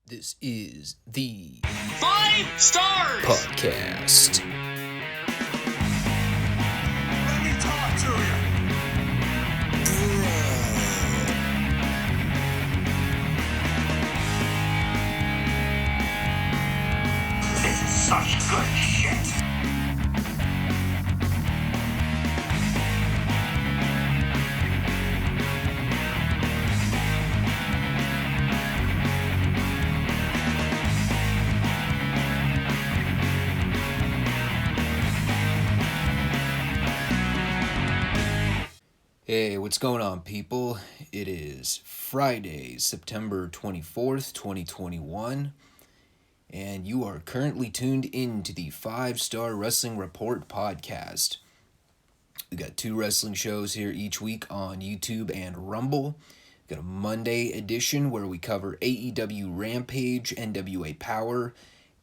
This is the Five Stars Podcast. Let me talk to you. This is such good shit. Hey, what's going on, people? It is Friday, September 24th, 2021, and you are currently tuned in to the Five Starr Wrestling Report podcast. We got 2 wrestling shows here each week on YouTube and Rumble. We got a Monday edition where we cover AEW Rampage, NWA Power,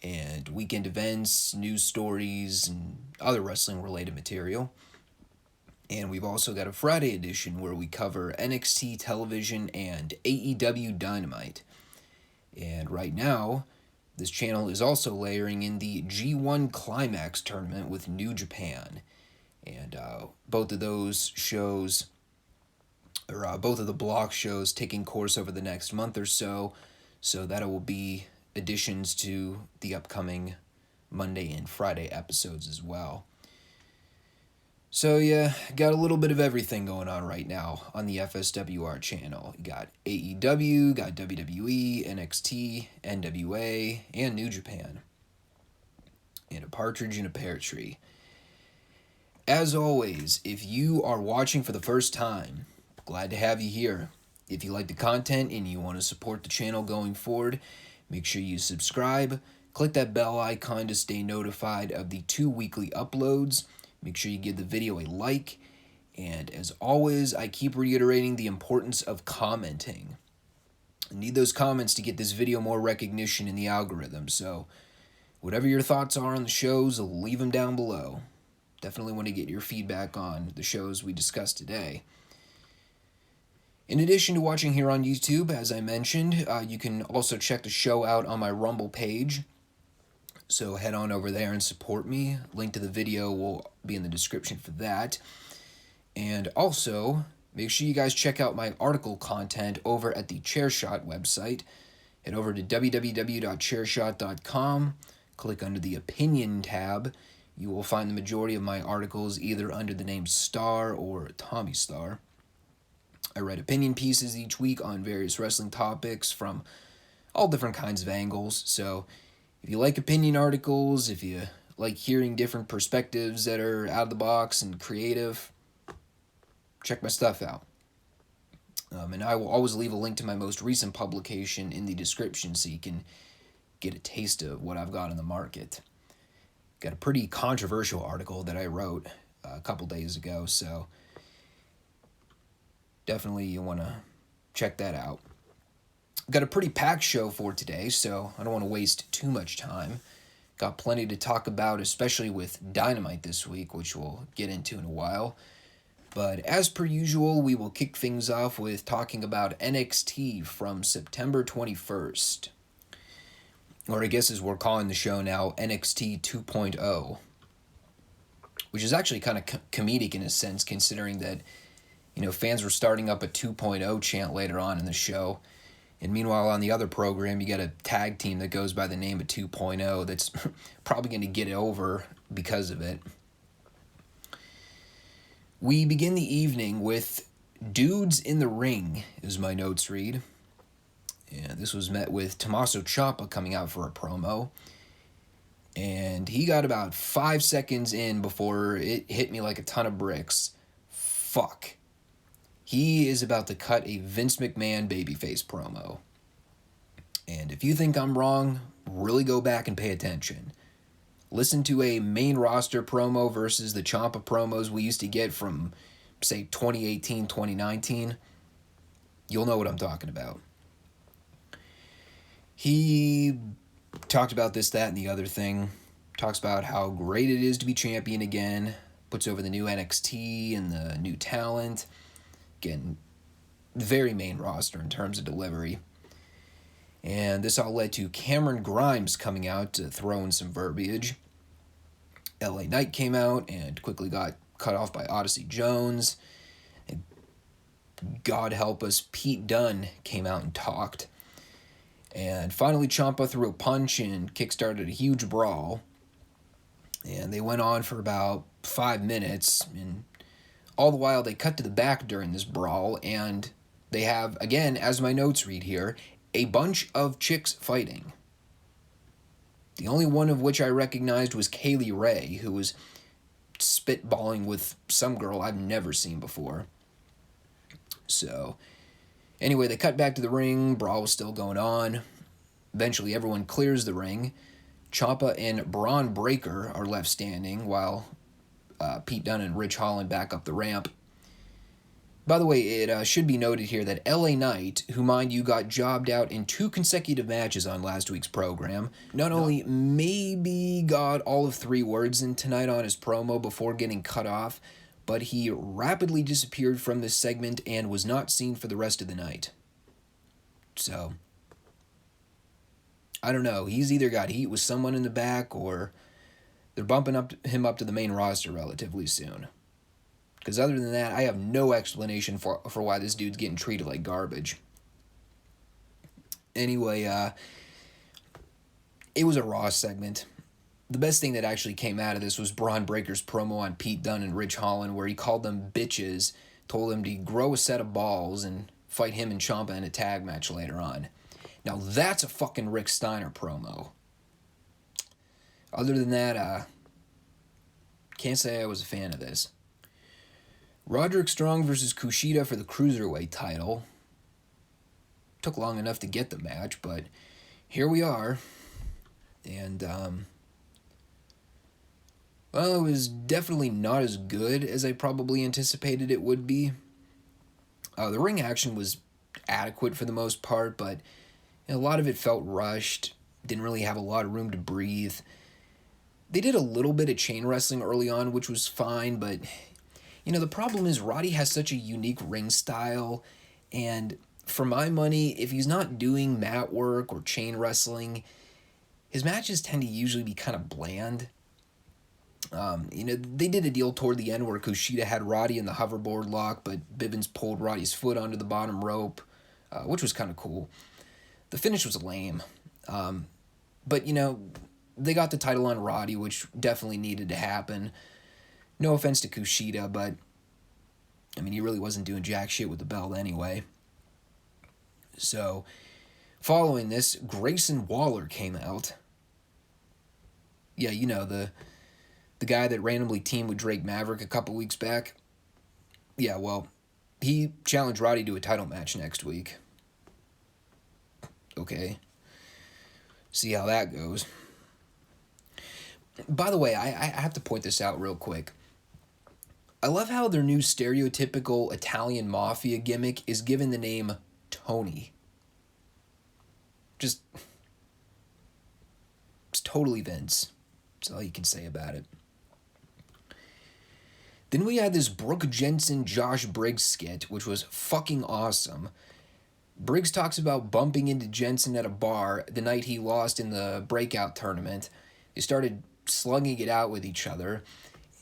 and weekend events, news stories, and other wrestling-related material. And we've also got a Friday edition where we cover NXT television and AEW Dynamite. And right now, this channel is also layering in the G1 Climax tournament with New Japan. And both of those shows, or both of the block shows, taking course over the next month or so. So that will be additions to the upcoming Monday and Friday episodes as well. So yeah, got a little bit of everything going on right now on the FSWR channel. You got AEW, got WWE, NXT, NWA, and New Japan. And a partridge in a pear tree. As always, if you are watching for the first time, glad to have you here. If you like the content and you want to support the channel going forward, make sure you subscribe, click that bell icon to stay notified of the 2 weekly uploads. Make sure you give the video a like, and as always, I keep reiterating the importance of commenting. I need those comments to get this video more recognition in the algorithm, so whatever your thoughts are on the shows, leave them down below. Definitely want to get your feedback on the shows we discussed today. In addition to watching here on YouTube, as I mentioned, you can also check the show out on my Rumble page. So head on over there and support me. Link to the video will be in the description for that. And also, make sure you guys check out my article content over at the Chairshot website. Head over to www.chairshot.com. Click under the Opinion tab. You will find the majority of my articles either under the name Star or Tommy Star. I write opinion pieces each week on various wrestling topics from all different kinds of angles. So if you like opinion articles, if you like hearing different perspectives that are out of the box and creative, check my stuff out. And I will always leave a link to my most recent publication in the description so you can get a taste of what I've got in the market. Got a pretty controversial article that I wrote a couple days ago, so definitely you want to check that out. Got a pretty packed show for today, so I don't want to waste too much time. Got plenty to talk about, especially with Dynamite this week, which we'll get into in a while. But as per usual, we will kick things off with talking about NXT from September 21st. Or I guess as we're calling the show now, NXT 2.0. Which is actually kind of comedic in a sense, considering that, fans were starting up a 2.0 chant later on in the show. And meanwhile, on the other program, you got a tag team that goes by the name of 2.0 that's probably going to get it over because of it. We begin the evening with Dudes in the Ring, as my notes read. And this was met with Tommaso Ciampa coming out for a promo. And he got about 5 seconds in before it hit me like a ton of bricks. Fuck. He is about to cut a Vince McMahon babyface promo. And if you think I'm wrong, really go back and pay attention. Listen to a main roster promo versus the Ciampa promos we used to get from, say, 2018, 2019. You'll know what I'm talking about. He talked about this, that, and the other thing. Talks about how great it is to be champion again. Puts over the new NXT and the new talent. Again, very main roster in terms of delivery. And this all led to Cameron Grimes coming out to throw in some verbiage. LA Knight came out and quickly got cut off by Odyssey Jones. And God help us, Pete Dunne came out and talked. And finally, Champa threw a punch and kickstarted a huge brawl. And they went on for about 5 minutes. And all the while, they cut to the back during this brawl. And they have, again, as my notes read here, a bunch of chicks fighting. The only one of which I recognized was Kaylee Ray, who was spitballing with some girl I've never seen before. So, anyway, they cut back to the ring. Brawl was still going on. Eventually, everyone clears the ring. Champa and Braun Breaker are left standing, while Pete Dunne and Rich Holland back up the ramp. By the way, it should be noted here that LA Knight, who, mind you, got jobbed out in 2 consecutive matches on last week's program, not only maybe got all of 3 words in tonight on his promo before getting cut off, but he rapidly disappeared from this segment and was not seen for the rest of the night. So, I don't know. He's either got heat with someone in the back, or they're bumping him up to the main roster relatively soon. Because other than that, I have no explanation for why this dude's getting treated like garbage. Anyway, it was a Raw segment. The best thing that actually came out of this was Braun Breaker's promo on Pete Dunne and Rich Holland, where he called them bitches, told them to grow a set of balls, and fight him and Champa in a tag match later on. Now that's a fucking Rick Steiner promo. Other than that, can't say I was a fan of this. Roderick Strong versus Kushida for the Cruiserweight title. Took long enough to get the match, but here we are. And, well, it was definitely not as good as I probably anticipated it would be. The ring action was adequate for the most part, but a lot of it felt rushed. Didn't really have a lot of room to breathe. They did a little bit of chain wrestling early on, which was fine, but the problem is Roddy has such a unique ring style, and for my money, if he's not doing mat work or chain wrestling, his matches tend to usually be kind of bland. They did a deal toward the end where Kushida had Roddy in the hoverboard lock, but Bivens pulled Roddy's foot onto the bottom rope, which was kind of cool. The finish was lame, but they got the title on Roddy, which definitely needed to happen. No offense to Kushida, but, he really wasn't doing jack shit with the belt anyway. So, following this, Grayson Waller came out. Yeah, the guy that randomly teamed with Drake Maverick a couple weeks back. Yeah, well, he challenged Roddy to a title match next week. Okay. See how that goes. By the way, I have to point this out real quick. I love how their new stereotypical Italian mafia gimmick is given the name Tony. It's totally Vince. That's all you can say about it. Then we had this Brook Jensen Josh Briggs skit, which was fucking awesome. Briggs talks about bumping into Jensen at a bar the night he lost in the breakout tournament. They started slugging it out with each other,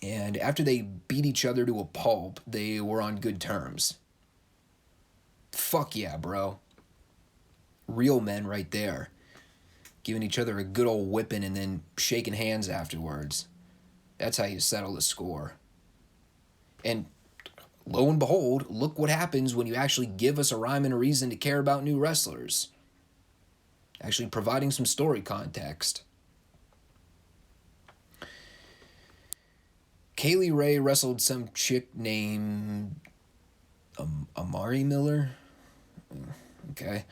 and after they beat each other to a pulp, they were on good terms. Fuck yeah, bro. Real men right there. Giving each other a good old whipping and then shaking hands afterwards. That's how you settle the score. And lo and behold, look what happens when you actually give us a rhyme and a reason to care about new wrestlers. Actually providing some story context. Kaylee Ray wrestled some chick named Amari Miller. Okay.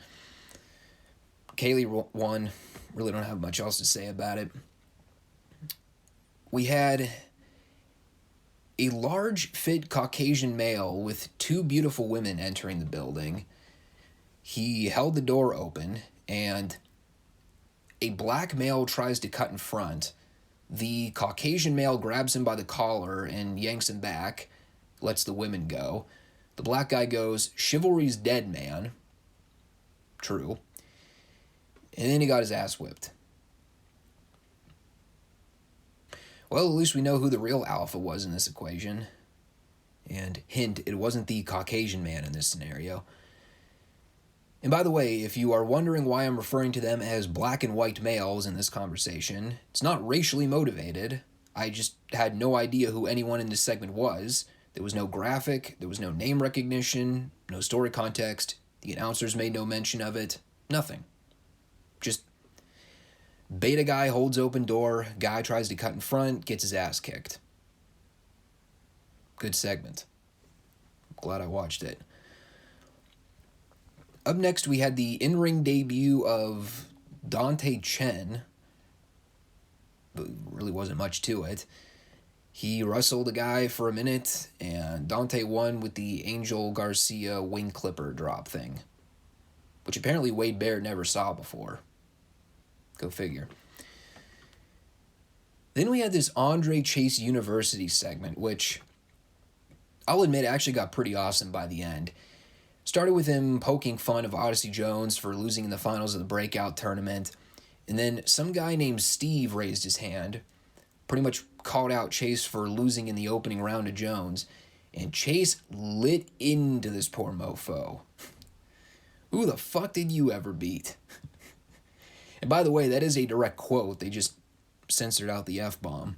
Kaylee won. Really don't have much else to say about it. We had a large, fit Caucasian male with 2 beautiful women entering the building. He held the door open, and a black male tries to cut in front. The Caucasian male grabs him by the collar and yanks him back, lets the women go. The black guy goes, "Chivalry's dead, man." True. And then he got his ass whipped. Well, at least we know who the real alpha was in this equation. And hint, it wasn't the Caucasian man in this scenario. And by the way, if you are wondering why I'm referring to them as black and white males in this conversation, it's not racially motivated. I just had no idea who anyone in this segment was. There was no graphic, there was no name recognition, no story context, the announcers made no mention of it, nothing. Just beta guy holds open door, guy tries to cut in front, gets his ass kicked. Good segment. Glad I watched it. Up next, we had the in-ring debut of Dante Chen. But really wasn't much to it. He wrestled a guy for a minute, and Dante won with the Angel Garcia wing clipper drop thing, which apparently Wade Barrett never saw before. Go figure. Then we had this Andre Chase University segment, which I'll admit actually got pretty awesome by the end. Started with him poking fun of Odyssey Jones for losing in the finals of the Breakout tournament, and then some guy named Steve raised his hand, pretty much called out Chase for losing in the opening round of Jones, and Chase lit into this poor mofo. Who the fuck did you ever beat? And by the way, that is a direct quote. They just censored out the F-bomb.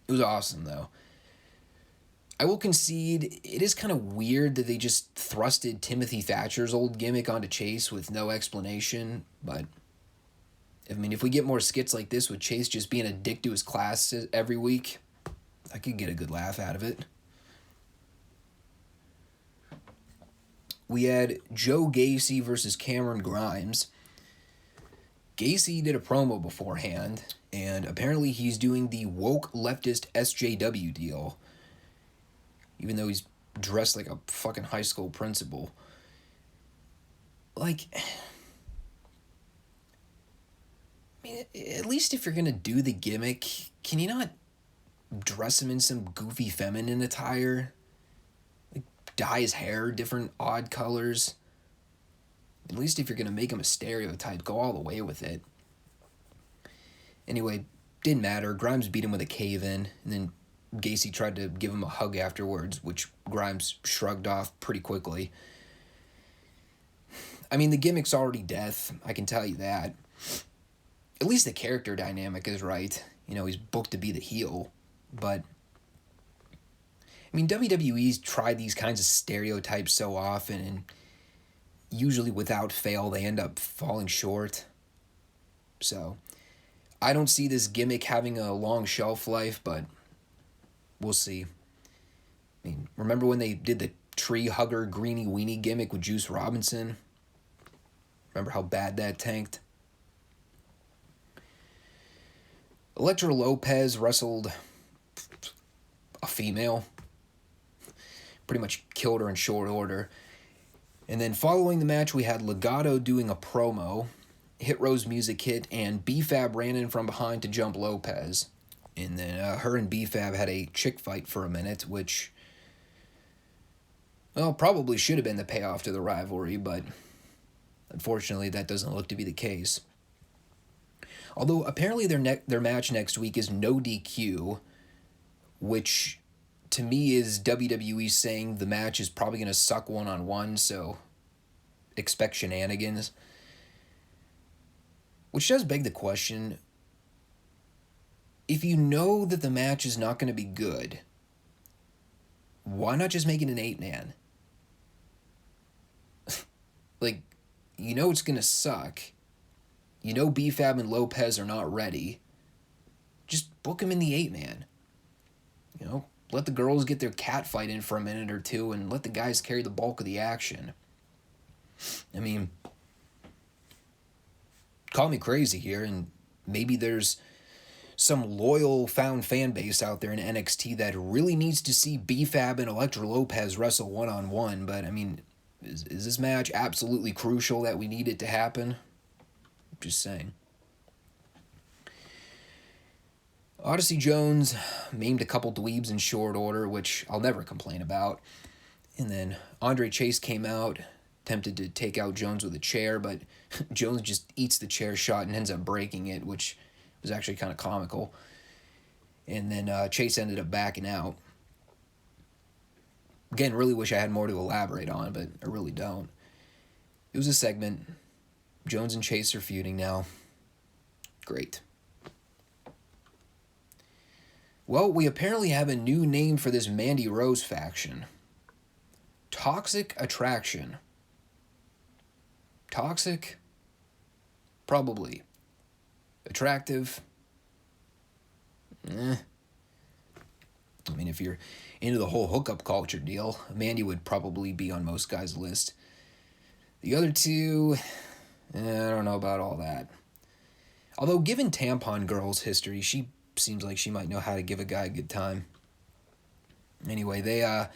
It was awesome, though. I will concede, it is kind of weird that they just thrusted Timothy Thatcher's old gimmick onto Chase with no explanation, but I mean, if we get more skits like this with Chase just being a dick to his class every week, I could get a good laugh out of it. We had Joe Gasey versus Cameron Grimes. Gasey did a promo beforehand, and apparently he's doing the woke leftist SJW deal, even though he's dressed like a fucking high school principal. Like, I mean, at least if you're gonna do the gimmick, can you not dress him in some goofy feminine attire? Like, dye his hair different odd colors? At least if you're gonna make him a stereotype, go all the way with it. Anyway, didn't matter. Grimes beat him with a cave-in, and then Gasey tried to give him a hug afterwards, which Grimes shrugged off pretty quickly. I mean, the gimmick's already death, I can tell you that. At least the character dynamic is right. You know, he's booked to be the heel. But, I mean, WWE's tried these kinds of stereotypes so often, and usually without fail, they end up falling short. So, I don't see this gimmick having a long shelf life, but we'll see. I mean, remember when they did the tree hugger greenie weenie gimmick with Juice Robinson? Remember how bad that tanked? Elektra Lopez wrestled a female. Pretty much killed her in short order. And then following the match, we had Legado doing a promo. Hit Row's music hit, and B-Fab ran in from behind to jump Lopez. And then her and B-Fab had a chick fight for a minute, which, well, probably should have been the payoff to the rivalry, but unfortunately that doesn't look to be the case. Although apparently their match next week is no DQ, which to me is WWE saying the match is probably going to suck one-on-one, so expect shenanigans. Which does beg the question, if you know that the match is not going to be good, why not just make it an 8-man? Like, you know it's going to suck. You know B-Fab and Lopez are not ready. Just book them in the 8-man. You know, let the girls get their cat fight in for a minute or two and let the guys carry the bulk of the action. I mean, call me crazy here, and maybe there's some loyal found fan base out there in NXT that really needs to see B-Fab and Elektra Lopez wrestle one-on-one, but I mean, is this match absolutely crucial that we need it to happen? Just saying. Odyssey Jones maimed a couple dweebs in short order, which I'll never complain about. And then Andre Chase came out, attempted to take out Jones with a chair, but Jones just eats the chair shot and ends up breaking it, which was actually kind of comical. And then Chase ended up backing out. Again, really wish I had more to elaborate on, but I really don't. It was a segment. Jones and Chase are feuding now. Great. Well, we apparently have a new name for this Mandy Rose faction. Toxic Attraction. Toxic? Probably. Attractive? I mean, if you're into the whole hookup culture deal, Mandy would probably be on most guys' list. The other two, I don't know about all that. Although, given Tampon Girl's history, she seems like she might know how to give a guy a good time. Anyway, they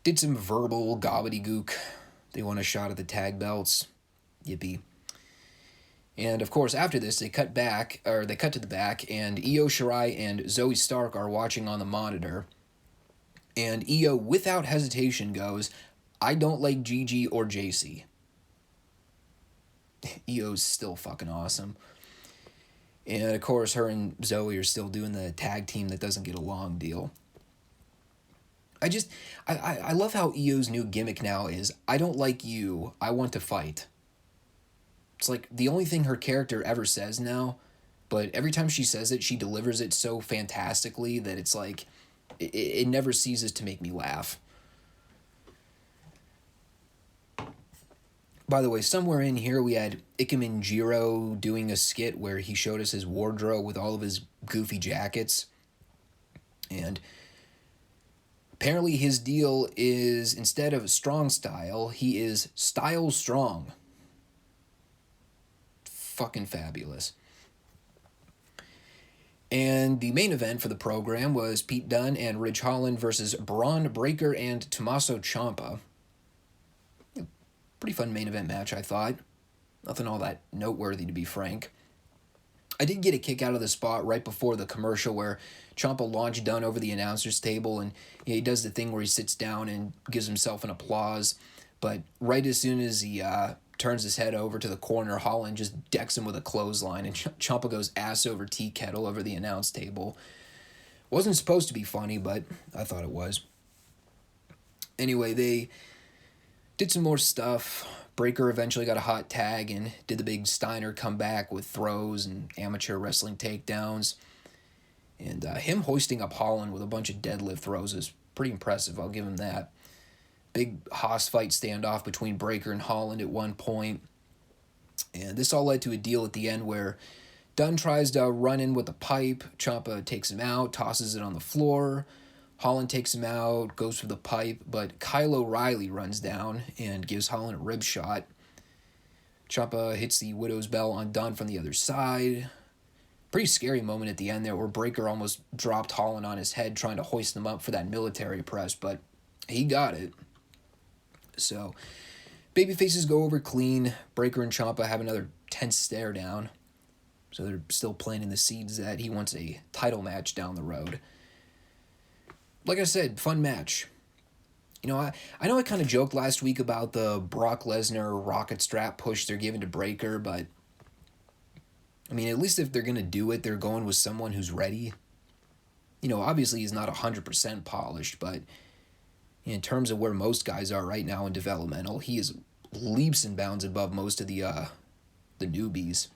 did some verbal gobbledygook. They won a shot at the tag belts. Yippee. And of course, after this, they cut to the back, and Io Shirai and Zoe Stark are watching on the monitor. And Io, without hesitation, goes, "I don't like Gigi or JC." Io's still fucking awesome. And of course, her and Zoe are still doing the tag team that doesn't get along deal. I love how Io's new gimmick now is, "I don't like you, I want to fight." It's like the only thing her character ever says now, but every time she says it, she delivers it so fantastically that it's like, it never ceases to make me laugh. By the way, somewhere in here we had Ikemen Jiro doing a skit where he showed us his wardrobe with all of his goofy jackets. And apparently his deal is, instead of strong style, he is style strong. Fucking fabulous. And the main event for the program was Pete Dunne and Ridge Holland versus Braun Breaker and Tommaso Ciampa. Pretty fun main event match, I thought. Nothing all that noteworthy, to be frank. I did get a kick out of the spot right before the commercial where Ciampa launched Dunne over the announcer's table, and he does the thing where he sits down and gives himself an applause. But right as soon as he turns his head over to the corner, Holland just decks him with a clothesline, and Ciampa goes ass over tea kettle over the announce table. Wasn't supposed to be funny, but I thought it was. Anyway, they did some more stuff. Breaker eventually got a hot tag and did the big Steiner comeback with throws and amateur wrestling takedowns. And him hoisting up Holland with a bunch of deadlift throws is pretty impressive, I'll give him that. Big Haas fight standoff between Breaker and Holland at one point. And this all led to a deal at the end where Dunn tries to run in with a pipe. Ciampa takes him out, tosses it on the floor. Holland takes him out, goes for the pipe, but Kyle O'Reilly runs down and gives Holland a rib shot. Ciampa hits the Widow's Bell on Dunn from the other side. Pretty scary moment at the end there where Breaker almost dropped Holland on his head trying to hoist him up for that military press, but he got it. So, babyfaces go over clean. Breaker and Ciampa have another tense stare down. So they're still planting the seeds that he wants a title match down the road. Like I said, fun match. You know, I know I kind of joked last week about the Brock Lesnar rocket strap push they're giving to Breaker, but I mean, at least if they're going to do it, they're going with someone who's ready. You know, obviously he's not 100% polished, but in terms of where most guys are right now in developmental, he is leaps and bounds above most of the newbies.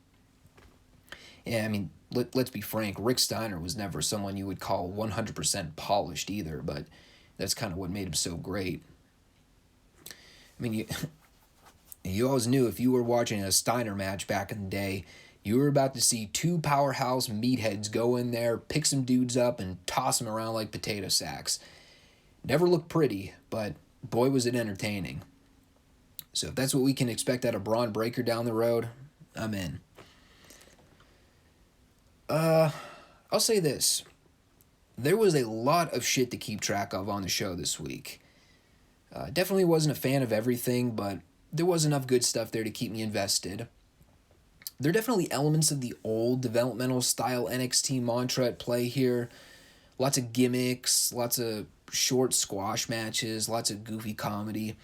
Yeah, I mean, let's be frank, Rick Steiner was never someone you would call 100% polished either, but that's kind of what made him so great. I mean, you always knew if you were watching a Steiner match back in the day, you were about to see two powerhouse meatheads go in there, pick some dudes up, and toss them around like potato sacks. Never looked pretty, but boy was it entertaining. So if that's what we can expect out of Braun Breaker down the road, I'm in. I'll say this. There was a lot of shit to keep track of on the show this week. Definitely wasn't a fan of everything, but there was enough good stuff there to keep me invested. There are definitely elements of the old developmental style NXT mantra at play here. Lots of gimmicks, lots of short squash matches, lots of goofy comedy.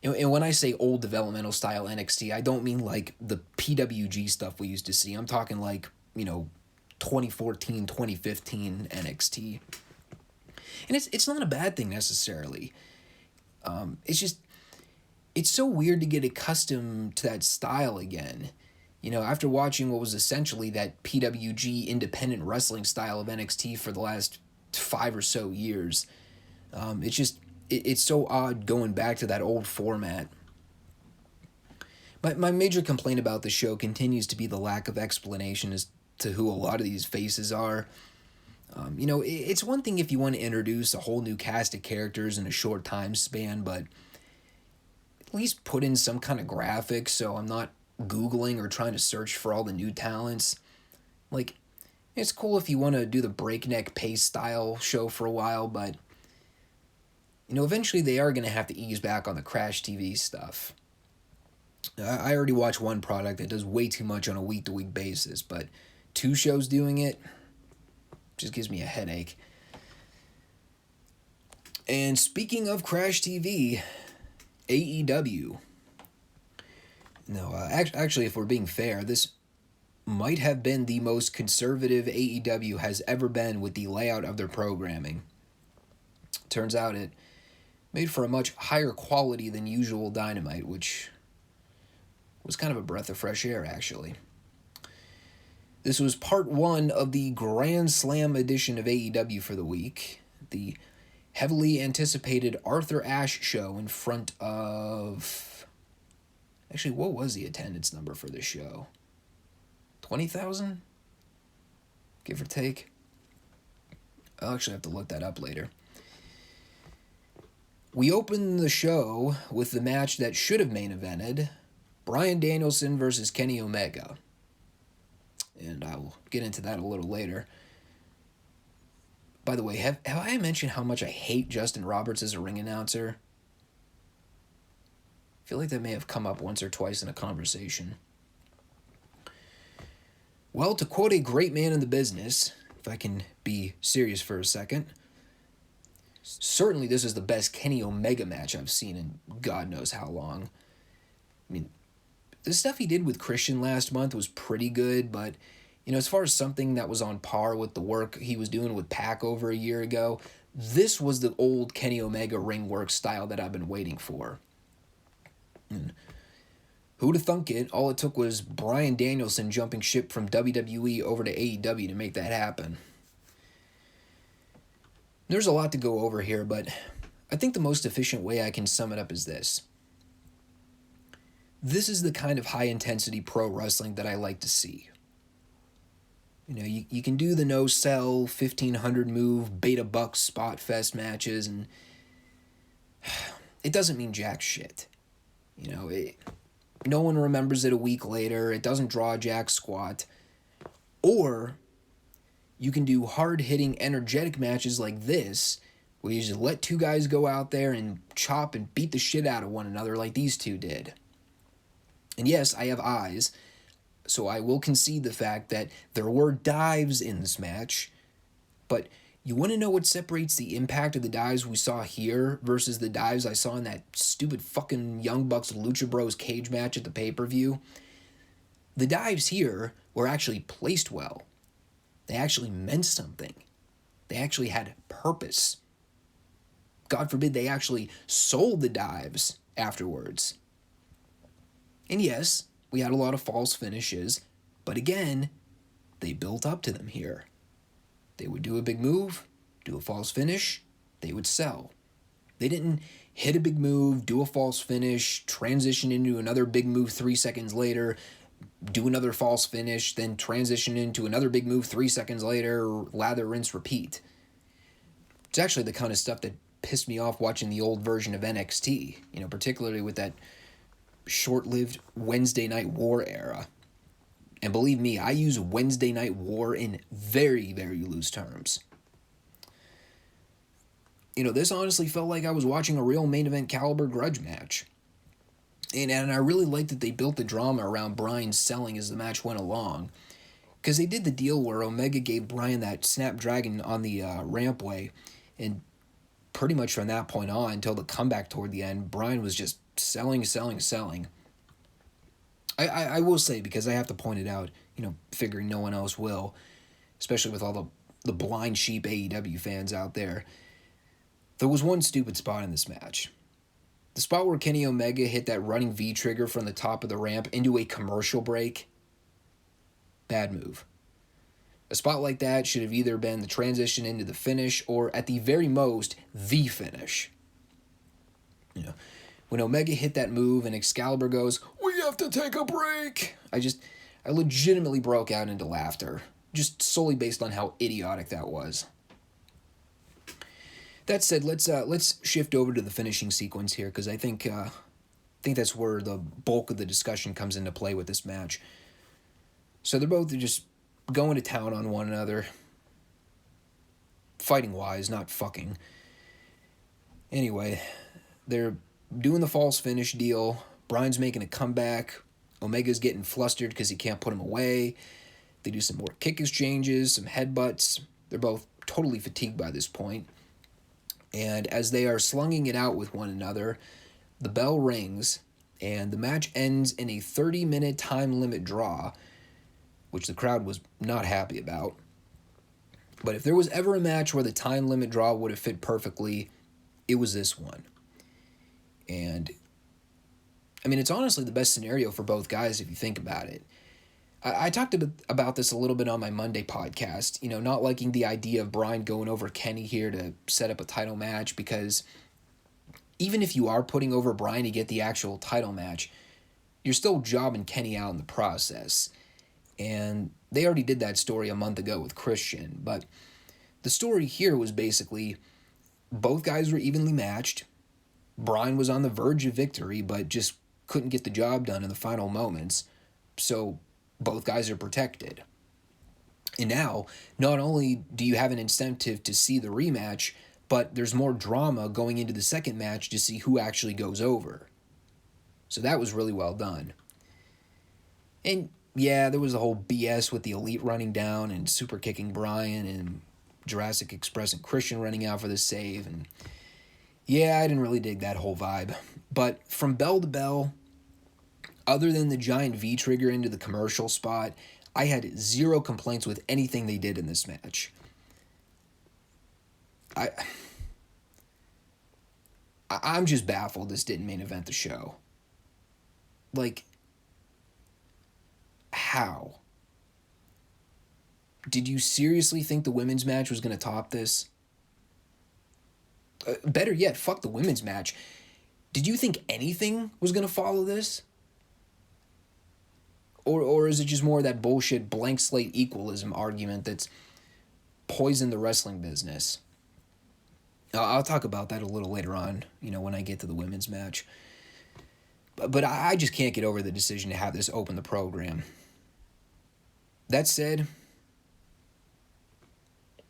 And when I say old developmental style NXT, I don't mean like the PWG stuff we used to see. I'm talking like, 2014, 2015 NXT. And it's not a bad thing necessarily. It's so weird to get accustomed to that style again. After watching what was essentially that PWG independent wrestling style of NXT for the last 5 or so years, it's so odd going back to that old format. My major complaint about the show continues to be the lack of explanation as to who a lot of these faces are. It's one thing if you want to introduce a whole new cast of characters in a short time span, but at least put in some kind of graphics so I'm not Googling or trying to search for all the new talents. Like, it's cool if you want to do the breakneck pace style show for a while, but eventually they are going to have to ease back on the Crash TV stuff. I already watch one product that does way too much on a week-to-week basis, but 2 shows doing it just gives me a headache. And speaking of Crash TV, AEW. No, actually, if we're being fair, this might have been the most conservative AEW has ever been with the layout of their programming. Turns out it made for a much higher quality than usual Dynamite, which was kind of a breath of fresh air, actually. This was part 1 of the Grand Slam edition of AEW for the week, the heavily anticipated Arthur Ashe show in front of... Actually, what was the attendance number for this show? 20,000? Give or take? I'll actually have to look that up later. We opened the show with the match that should have main evented, Bryan Danielson versus Kenny Omega. And I will get into that a little later. By the way, have I mentioned how much I hate Justin Roberts as a ring announcer? I feel like that may have come up once or twice in a conversation. Well, to quote a great man in the business, if I can be serious for a second, certainly this is the best Kenny Omega match I've seen in God knows how long. I mean, the stuff he did with Christian last month was pretty good, but, as far as something that was on par with the work he was doing with Pac over a year ago, this was the old Kenny Omega ring work style that I've been waiting for. And who'd have thunk it? All it took was Bryan Danielson jumping ship from WWE over to AEW to make that happen. There's a lot to go over here, but I think the most efficient way I can sum it up is this. This is the kind of high-intensity pro wrestling that I like to see. You can do the no-sell, 1,500 move, beta buck spot fest matches, and it doesn't mean jack shit. No one remembers it a week later. It doesn't draw jack squat. Or you can do hard-hitting, energetic matches like this, where you just let 2 guys go out there and chop and beat the shit out of one another like these 2 did. And yes, I have eyes, so I will concede the fact that there were dives in this match, but you want to know what separates the impact of the dives we saw here versus the dives I saw in that stupid fucking Young Bucks Lucha Bros cage match at the pay-per-view? The dives here were actually placed well. They actually meant something. They actually had purpose. God forbid they actually sold the dives afterwards. And yes, we had a lot of false finishes, but again, they built up to them here. They would do a big move, do a false finish, they would sell. They didn't hit a big move, do a false finish, transition into another big move 3 seconds later, do another false finish, then transition into another big move 3 seconds later, lather, rinse, repeat. It's actually the kind of stuff that pissed me off watching the old version of NXT, particularly with that short-lived Wednesday Night War era. And believe me, I use Wednesday Night War in very, very loose terms. This honestly felt like I was watching a real main event caliber grudge match. And I really liked that they built the drama around Bryan selling as the match went along. Because they did the deal where Omega gave Bryan that Snapdragon on the rampway, and pretty much from that point on until the comeback toward the end, Brian was just selling. I will say, because I have to point it out, figuring no one else will, especially with all the blind sheep AEW fans out there, there was one stupid spot in this match. The spot where Kenny Omega hit that running V-trigger from the top of the ramp into a commercial break. Bad move. A spot like that should have either been the transition into the finish or, at the very most, the finish. When Omega hit that move and Excalibur goes, "We have to take a break," I legitimately broke out into laughter, just solely based on how idiotic that was. That said, let's shift over to the finishing sequence here, because I think that's where the bulk of the discussion comes into play with this match. So they're both just going to town on one another, fighting-wise, not fucking. Anyway, they're doing the false finish deal. Brian's making a comeback. Omega's getting flustered because he can't put him away. They do some more kick exchanges, some headbutts. They're both totally fatigued by this point. And as they are slunging it out with one another, the bell rings, and the match ends in a 30-minute time limit draw, which the crowd was not happy about. But if there was ever a match where the time limit draw would have fit perfectly, it was this one. And, it's honestly the best scenario for both guys if you think about it. I talked about this a little bit on my Monday podcast, not liking the idea of Brian going over Kenny here to set up a title match, because even if you are putting over Brian to get the actual title match, you're still jobbing Kenny out in the process. And they already did that story a month ago with Christian, but the story here was basically both guys were evenly matched. Brian was on the verge of victory, but just couldn't get the job done in the final moments. So both guys are protected. And now, not only do you have an incentive to see the rematch, but there's more drama going into the second match to see who actually goes over. So that was really well done. And yeah, there was the whole BS with the Elite running down and super kicking Brian and Jurassic Express and Christian running out for the save. And yeah, I didn't really dig that whole vibe. But from bell to bell, other than the giant V-trigger into the commercial spot, I had zero complaints with anything they did in this match. I'm just baffled this didn't main event the show. Like, how? Did you seriously think the women's match was going to top this? Better yet, fuck the women's match. Did you think anything was going to follow this? Or is it just more of that bullshit blank slate equalism argument that's poisoned the wrestling business? I'll talk about that a little later on, when I get to the women's match. But I just can't get over the decision to have this open the program. That said,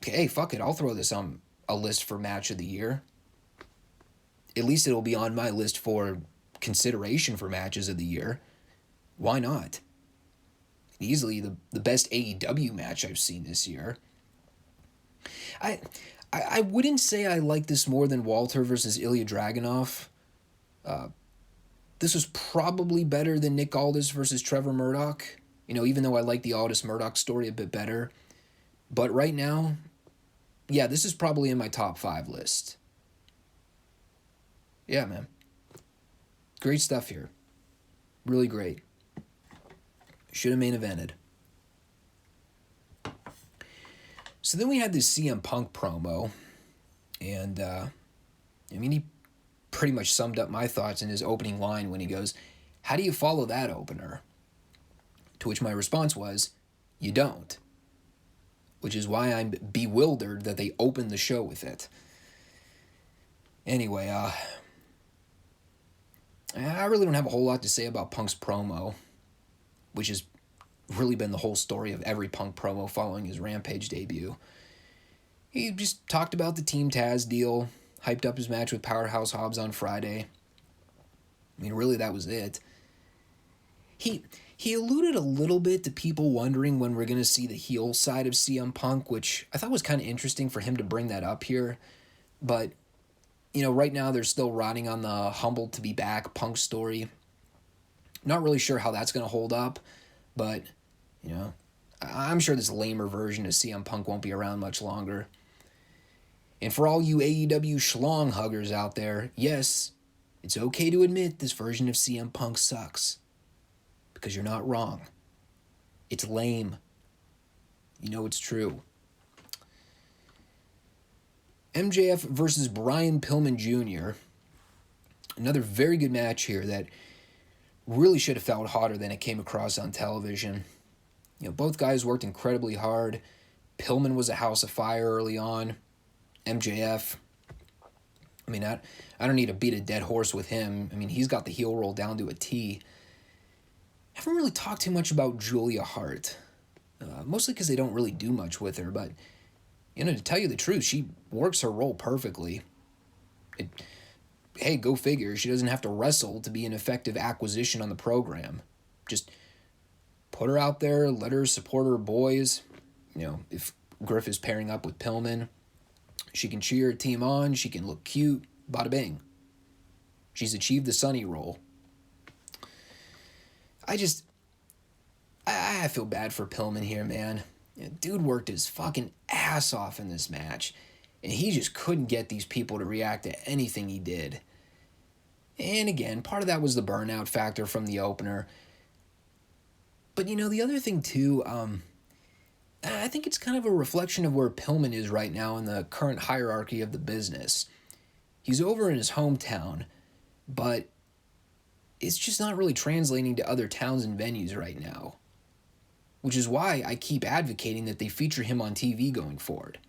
hey, fuck it, I'll throw this on a list for match of the year. At least it'll be on my list for consideration for matches of the year. Why not? Easily the best AEW match I've seen this year. I wouldn't say I like this more than Walter versus Ilya Dragunov. This was probably better than Nick Aldis versus Trevor Murdoch. Even though I like the Aldis Murdoch story a bit better. But right now, yeah, this is probably in my top 5 list. Yeah, man. Great stuff here. Really great. Should have main evented. So then we had this CM Punk promo, and he pretty much summed up my thoughts in his opening line when he goes, "How do you follow that opener?" To which my response was, "You don't." Which is why I'm bewildered that they opened the show with it. Anyway, I really don't have a whole lot to say about Punk's promo, which has really been the whole story of every Punk promo following his Rampage debut. He just talked about the Team Taz deal, hyped up his match with Powerhouse Hobbs on Friday. Really, that was it. He alluded a little bit to people wondering when we're going to see the heel side of CM Punk, which I thought was kind of interesting for him to bring that up here. But Right now they're still riding on the humbled to be back Punk story. Not really sure how that's going to hold up, but, I'm sure this lamer version of CM Punk won't be around much longer. And for all you AEW schlong huggers out there, yes, it's okay to admit this version of CM Punk sucks. Because you're not wrong. It's lame. It's true. MJF versus Brian Pillman Jr. Another very good match here that really should have felt hotter than it came across on television. Both guys worked incredibly hard. Pillman was a house of fire early on. MJF, I don't need to beat a dead horse with him. He's got the heel roll down to a T. I haven't really talked too much about Julia Hart. Mostly because they don't really do much with her, but, to tell you the truth, she works her role perfectly. Hey, go figure, she doesn't have to wrestle to be an effective acquisition on the program. Just put her out there, let her support her boys. If Griff is pairing up with Pillman, she can cheer her team on, she can look cute, bada bing. She's achieved the Sunny role. I feel bad for Pillman here, man. Dude worked his fucking ass off in this match, and he just couldn't get these people to react to anything he did. And again, part of that was the burnout factor from the opener. But the other thing too, I think it's kind of a reflection of where Pillman is right now in the current hierarchy of the business. He's over in his hometown, but it's just not really translating to other towns and venues right now. Which is why I keep advocating that they feature him on TV going forward.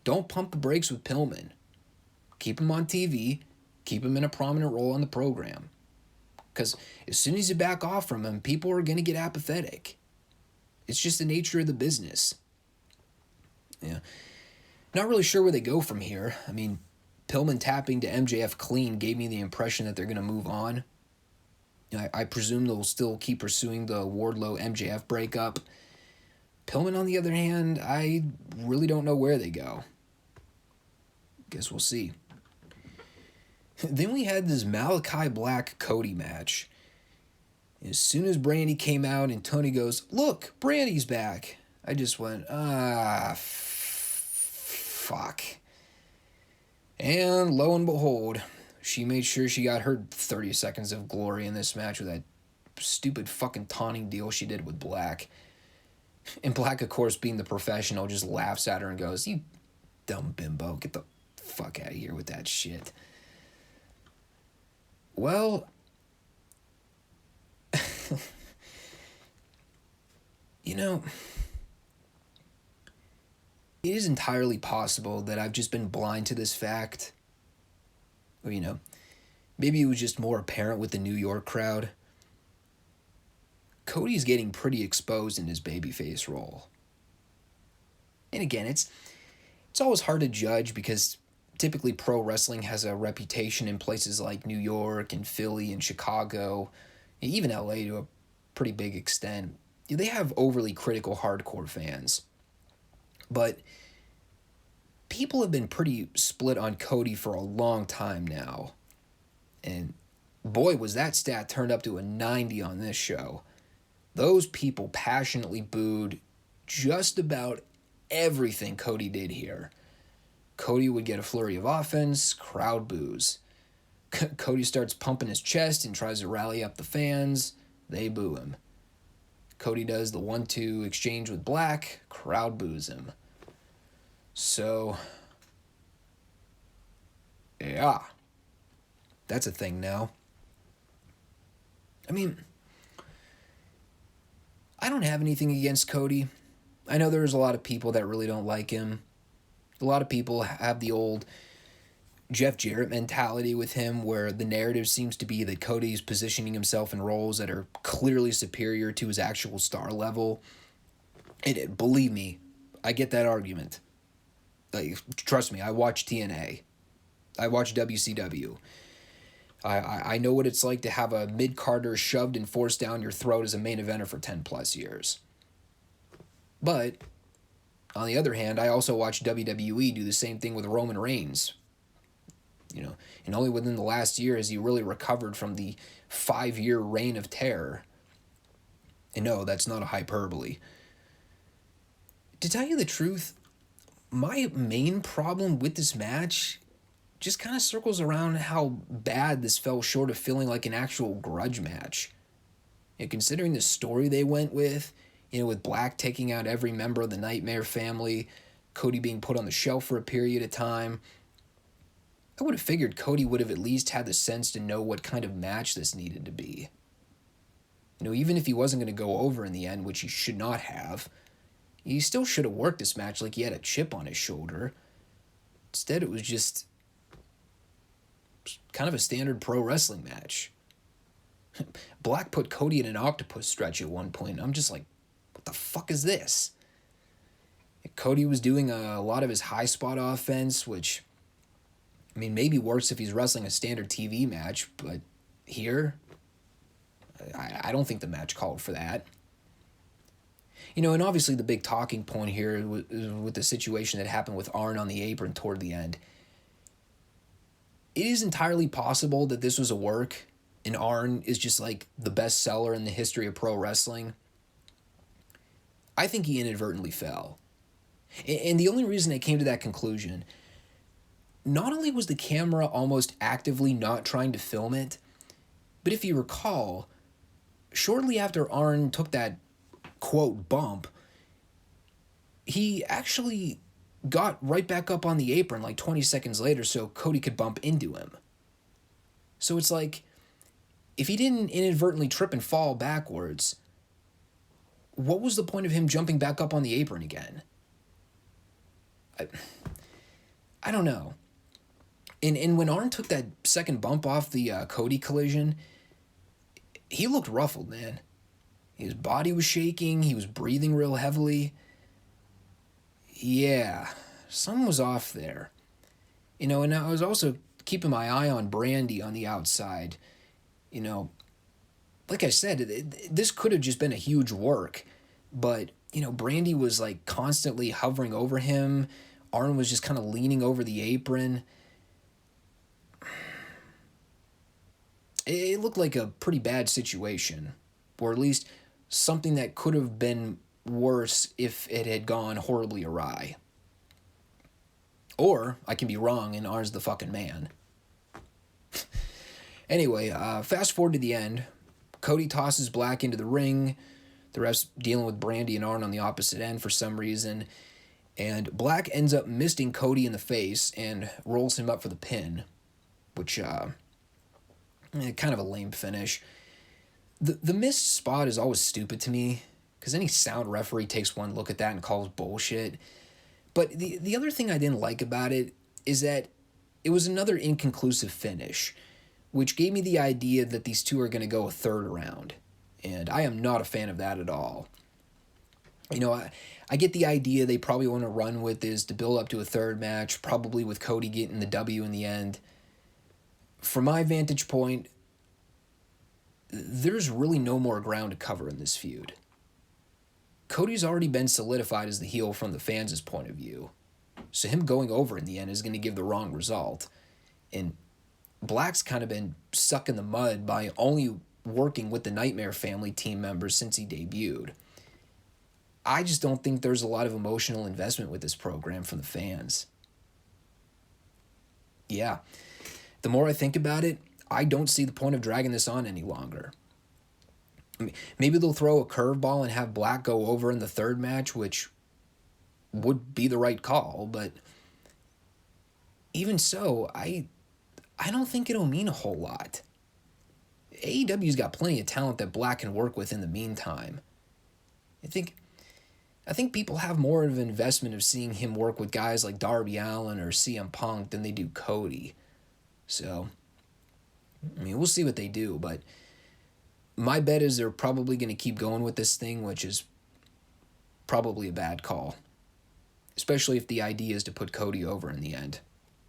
Don't pump the brakes with Pillman. Keep him on TV, keep him in a prominent role on the program. Because as soon as you back off from him, people are going to get apathetic. It's just the nature of the business. Yeah. Not really sure where they go from here. Pillman tapping to MJF clean gave me the impression that they're going to move on. I presume they'll still keep pursuing the Wardlow MJF breakup. Pillman, on the other hand, I really don't know where they go. Guess we'll see. Then we had this Malachi Black Cody match. As soon as Brandy came out and Tony goes, "Look, Brandy's back," I just went, fuck. And lo and behold, she made sure she got her 30 seconds of glory in this match with that stupid fucking taunting deal she did with Black. And Black, of course, being the professional, just laughs at her and goes, "You dumb bimbo, get the fuck out of here with that shit." Well, it is entirely possible that I've just been blind to this fact. Or, maybe it was just more apparent with the New York crowd. Cody's getting pretty exposed in his babyface role. And again, it's always hard to judge because typically pro wrestling has a reputation in places like New York and Philly and Chicago, and even LA to a pretty big extent. They have overly critical hardcore fans. But people have been pretty split on Cody for a long time now. And boy, was that stat turned up to a 90 on this show. Those people passionately booed just about everything Cody did here. Cody would get a flurry of offense, crowd boos. Cody starts pumping his chest and tries to rally up the fans, they boo him. Cody does the 1-2 exchange with Black, crowd boos him. So, yeah, that's a thing now. I don't have anything against Cody. I know there's a lot of people that really don't like him. A lot of people have the old Jeff Jarrett mentality with him where the narrative seems to be that Cody's positioning himself in roles that are clearly superior to his actual star level. And believe me, I get that argument. Trust me, I watch TNA. I watch WCW. I know what it's like to have a mid-carder shoved and forced down your throat as a main eventer for 10 plus years. But, on the other hand, I also watch WWE do the same thing with Roman Reigns. And only within the last year has he really recovered from the 5-year reign of terror. And no, that's not a hyperbole. To tell you the truth, my main problem with this match just kind of circles around how bad this fell short of feeling like an actual grudge match. Considering the story they went with, with Black taking out every member of the Nightmare family, Cody being put on the shelf for a period of time, I would have figured Cody would have at least had the sense to know what kind of match this needed to be. Even if he wasn't going to go over in the end, which he should not have, he still should have worked this match like he had a chip on his shoulder. Instead, it was just kind of a standard pro wrestling match. Black put Cody in an octopus stretch at one point, and I'm just like, what the fuck is this? Cody was doing a lot of his high spot offense, which, maybe works if he's wrestling a standard TV match, but here, I don't think the match called for that. And obviously the big talking point here with the situation that happened with Arn on the apron toward the end. It is entirely possible that this was a work, and Arn is just like the best seller in the history of pro wrestling. I think he inadvertently fell. And the only reason I came to that conclusion, not only was the camera almost actively not trying to film it, but if you recall, shortly after Arn took that, quote, bump, he actually got right back up on the apron like 20 seconds later so Cody could bump into him. So it's like, if he didn't inadvertently trip and fall backwards, what was the point of him jumping back up on the apron again? I don't know. And when Arn took that second bump off the Cody collision, he looked ruffled, man. His body was shaking. He was breathing real heavily. Yeah, something was off there. And I was also keeping my eye on Brandy on the outside. Like I said, this could have just been a huge work. But, Brandy was like constantly hovering over him. Arn was just kind of leaning over the apron. It looked like a pretty bad situation, or at least something that could have been worse if it had gone horribly awry. Or I can be wrong and Arn's the fucking man. Anyway, fast forward to the end. Cody tosses Black into the ring. The ref's dealing with Brandy and Arn on the opposite end for some reason. And Black ends up misting Cody in the face and rolls him up for the pin, which, kind of a lame finish. The missed spot is always stupid to me, because any sound referee takes one look at that and calls bullshit. But the other thing I didn't like about it is that it was another inconclusive finish, which gave me the idea that these two are going to go a third round. And I am not a fan of that at all. I get the idea they probably want to run with is to build up to a third match, probably with Cody getting the W in the end. From my vantage point, there's really no more ground to cover in this feud. Cody's already been solidified as the heel from the fans' point of view, so him going over in the end is going to give the wrong result. And Black's kind of been stuck in the mud by only working with the Nightmare Family team members since he debuted. I just don't think there's a lot of emotional investment with this program from the fans. Yeah, the more I think about it, I don't see the point of dragging this on any longer. Maybe they'll throw a curveball and have Black go over in the third match, which would be the right call, but even so, I don't think it'll mean a whole lot. AEW's got plenty of talent that Black can work with in the meantime. I think people have more of an investment of seeing him work with guys like Darby Allin or CM Punk than they do Cody. So, we'll see what they do, but my bet is they're probably going to keep going with this thing, which is probably a bad call, especially if the idea is to put Cody over in the end.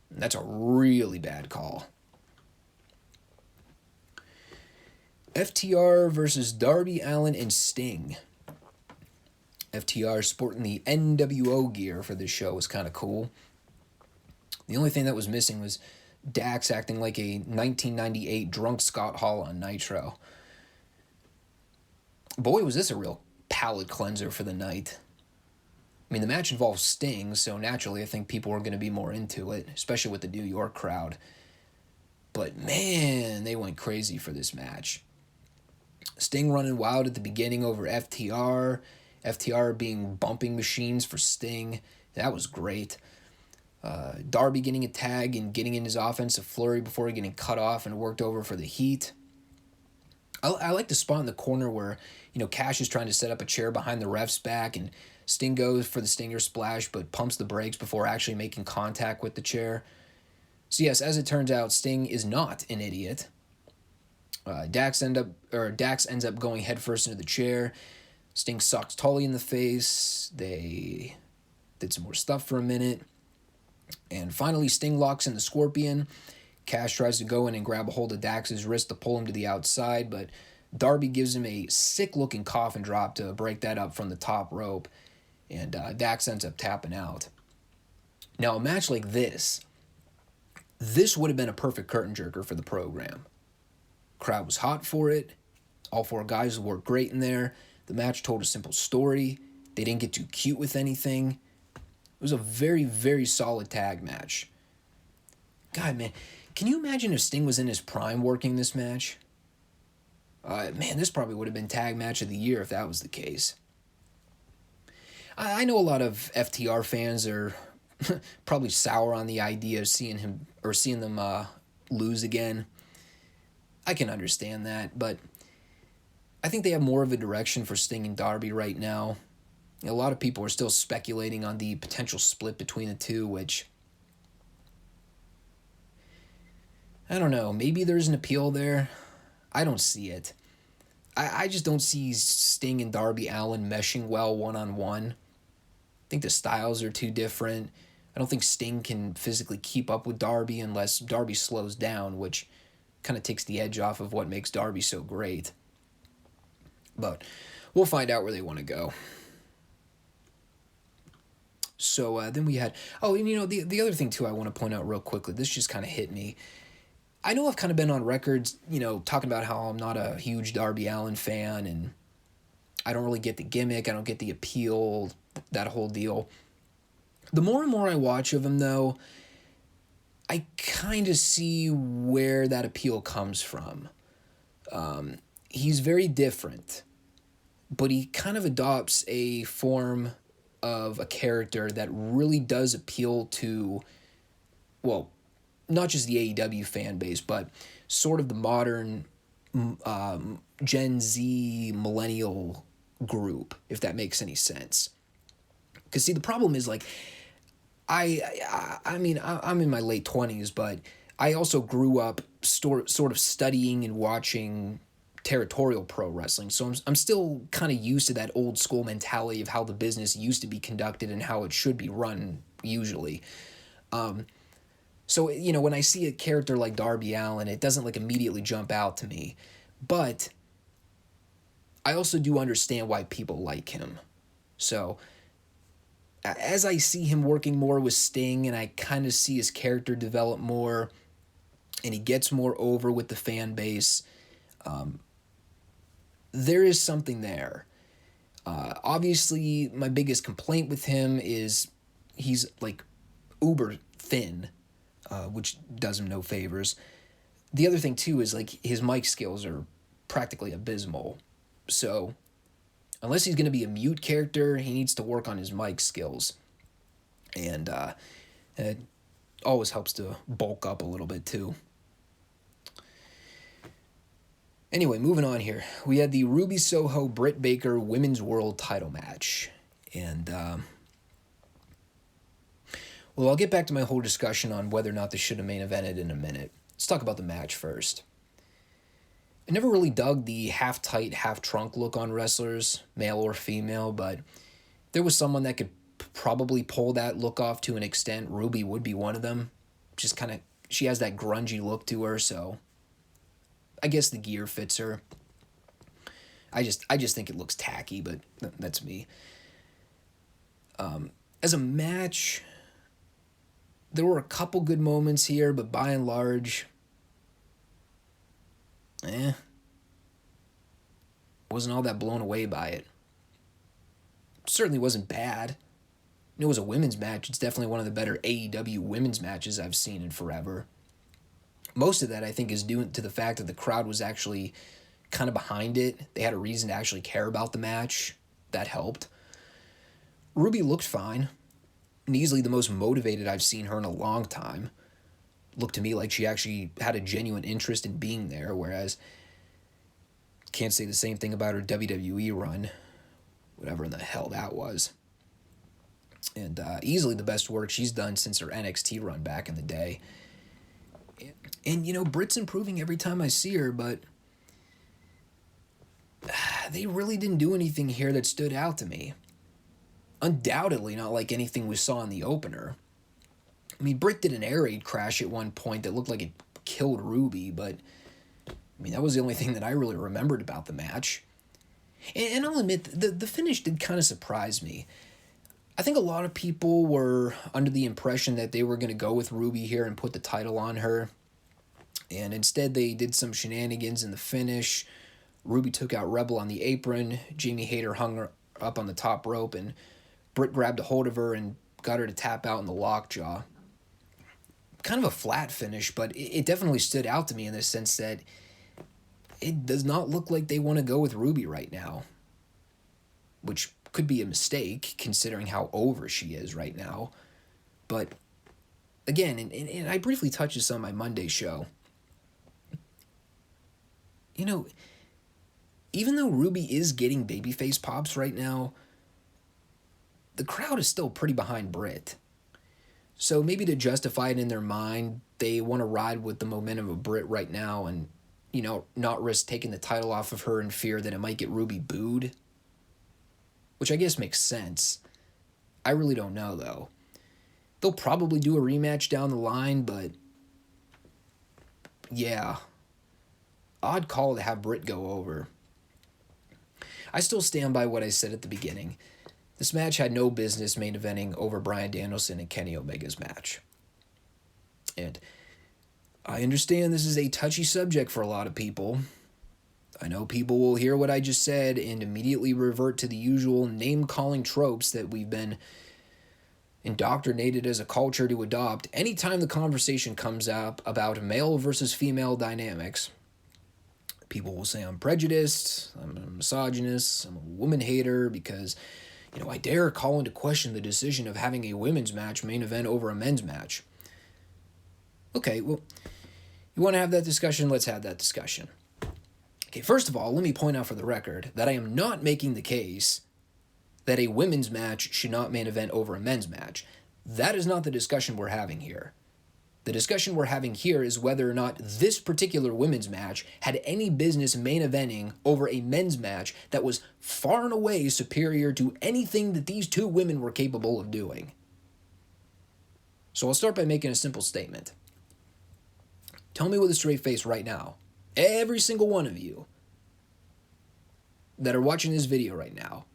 And that's a really bad call. FTR versus Darby Allin and Sting. FTR sporting the NWO gear for this show was kind of cool. The only thing that was missing was Dax acting like a 1998 drunk Scott Hall on Nitro. Boy, was this a real palate cleanser for the night. I mean, the match involves Sting, so naturally I think people are going to be more into it, especially with the New York crowd. But man, they went crazy for this match. Sting running wild at the beginning over FTR. FTR being bumping machines for Sting. That was great. Darby getting a tag and getting in his offensive flurry before getting cut off and worked over for the Heat. I like the spot in the corner where, Cash is trying to set up a chair behind the ref's back and Sting goes for the Stinger Splash but pumps the brakes before actually making contact with the chair. So yes, as it turns out, Sting is not an idiot. Dax ends up going headfirst into the chair. Sting sucks Tully in the face. They did some more stuff for a minute. And finally, Sting locks in the Scorpion. Cash tries to go in and grab a hold of Dax's wrist to pull him to the outside, but Darby gives him a sick-looking coffin drop to break that up from the top rope, and Dax ends up tapping out. Now, a match like this would have been a perfect curtain jerker for the program. Crowd was hot for it. All four guys worked great in there. The match told a simple story. They didn't get too cute with anything. It was a very, very solid tag match. God, man, can you imagine if Sting was in his prime working this match? Man, this probably would have been tag match of the year if that was the case. I know a lot of FTR fans are probably sour on the idea of seeing them lose again. I can understand that, but I think they have more of a direction for Sting and Darby right now. A lot of people are still speculating on the potential split between the two, which, I don't know, maybe there's an appeal there. I don't see it. I just don't see Sting and Darby Allin meshing well one-on-one. I think the styles are too different. I don't think Sting can physically keep up with Darby unless Darby slows down, which kind of takes the edge off of what makes Darby so great. But we'll find out where they want to go. So then we had... Oh, and the other thing, too, I want to point out real quickly. This just kind of hit me. I know I've kind of been on records, talking about how I'm not a huge Darby Allin fan, and I don't really get the gimmick, I don't get the appeal, that whole deal. The more and more I watch of him, though, I kind of see where that appeal comes from. He's very different, but he kind of adopts a form of a character that really does appeal to, well, not just the AEW fan base, but sort of the modern Gen Z millennial group, if that makes any sense. Because, see, the problem is, like, I mean, I'm in my late 20s, but I also grew up sort of studying and watching territorial pro wrestling. So I'm still kind of used to that old school mentality of how the business used to be conducted and how it should be run usually. So, when I see a character like Darby Allin, it doesn't like immediately jump out to me. But I also do understand why people like him. So as I see him working more with Sting and I kind of see his character develop more and he gets more over with the fan base, there is something there. Obviously, my biggest complaint with him is he's like uber thin, which does him no favors. The other thing, too, is like his mic skills are practically abysmal. So unless he's going to be a mute character, he needs to work on his mic skills. And it always helps to bulk up a little bit, too. Anyway, moving on here. We had the Ruby Soho Britt Baker Women's World Title match. And, well, I'll get back to my whole discussion on whether or not this should have main evented in a minute. Let's talk about the match first. I never really dug the half-tight, half-trunk look on wrestlers, male or female, but there was someone that could probably pull that look off to an extent. Ruby would be one of them. Just kind of, she has that grungy look to her, so I guess the gear fits her. I just think it looks tacky, but that's me. As a match, There were a couple good moments here, but by and large, wasn't all that blown away by it. Certainly wasn't bad. It was a women's match. It's definitely one of the better AEW women's matches I've seen in forever. Most of that, I think, is due to the fact that the crowd was actually kind of behind it. They had a reason to actually care about the match. That helped. Ruby looked fine. And easily the most motivated I've seen her in a long time. Looked to me like she actually had a genuine interest in being there, whereas can't say the same thing about her WWE run. Whatever in the hell that was. And easily the best work she's done since her NXT run back in the day. And, you know, Brit's improving every time I see her, but they really didn't do anything here that stood out to me. Undoubtedly not like anything we saw in the opener. I mean, Brit did an air raid crash at one point that looked like it killed Ruby, but I mean, that was the only thing that I really remembered about the match. And I'll admit, the finish did kind of surprise me. I think a lot of people were under the impression that they were going to go with Ruby here and put the title on her. And instead they did some shenanigans in the finish. Ruby took out Rebel on the apron. Jamie Hayter hung her up on the top rope, and Britt grabbed a hold of her and got her to tap out in the lockjaw. Kind of a flat finish, but it definitely stood out to me in the sense that it does not look like they want to go with Ruby right now. Which could be a mistake, considering how over she is right now. But, again, and I briefly touched this on my Monday show. You know, even though Ruby is getting babyface pops right now, the crowd is still pretty behind Brit. So maybe to justify it in their mind, they want to ride with the momentum of Brit right now and, you know, not risk taking the title off of her in fear that it might get Ruby booed. Which I guess makes sense. I really don't know, though. They'll probably do a rematch down the line, but yeah. Odd call to have Britt go over. I still stand by what I said at the beginning. This match had no business main eventing over Bryan Danielson and Kenny Omega's match. And I understand this is a touchy subject for a lot of people. I know people will hear what I just said and immediately revert to the usual name-calling tropes that we've been indoctrinated as a culture to adopt anytime the conversation comes up about male versus female dynamics. People will say I'm prejudiced, I'm a misogynist, I'm a woman hater because, you know, I dare call into question the decision of having a women's match main event over a men's match. Okay, well, you want to have that discussion? Let's have that discussion. Okay, first of all, let me point out for the record that I am not making the case that a women's match should not main event over a men's match. That is not the discussion we're having here. The discussion we're having here is whether or not this particular women's match had any business main eventing over a men's match that was far and away superior to anything that these two women were capable of doing. So I'll start by making a simple statement. Tell me with a straight face right now. Every single one of you that are watching this video right now,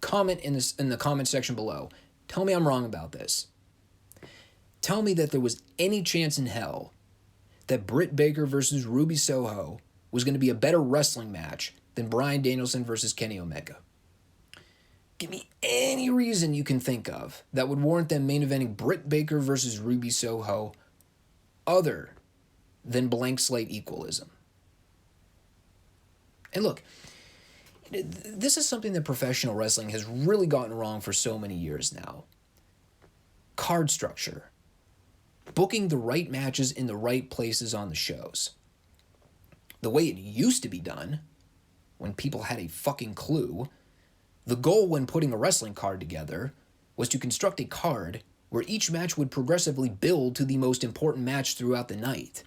comment in the comment section below. Tell me I'm wrong about this. Tell me that there was any chance in hell that Britt Baker versus Ruby Soho was going to be a better wrestling match than Bryan Danielson versus Kenny Omega. Give me any reason you can think of that would warrant them main eventing Britt Baker versus Ruby Soho other than blank slate equalism. And look, this is something that professional wrestling has really gotten wrong for so many years now. Card structure. Booking the right matches in the right places on the shows. The way it used to be done, when people had a fucking clue, the goal when putting a wrestling card together was to construct a card where each match would progressively build to the most important match throughout the night.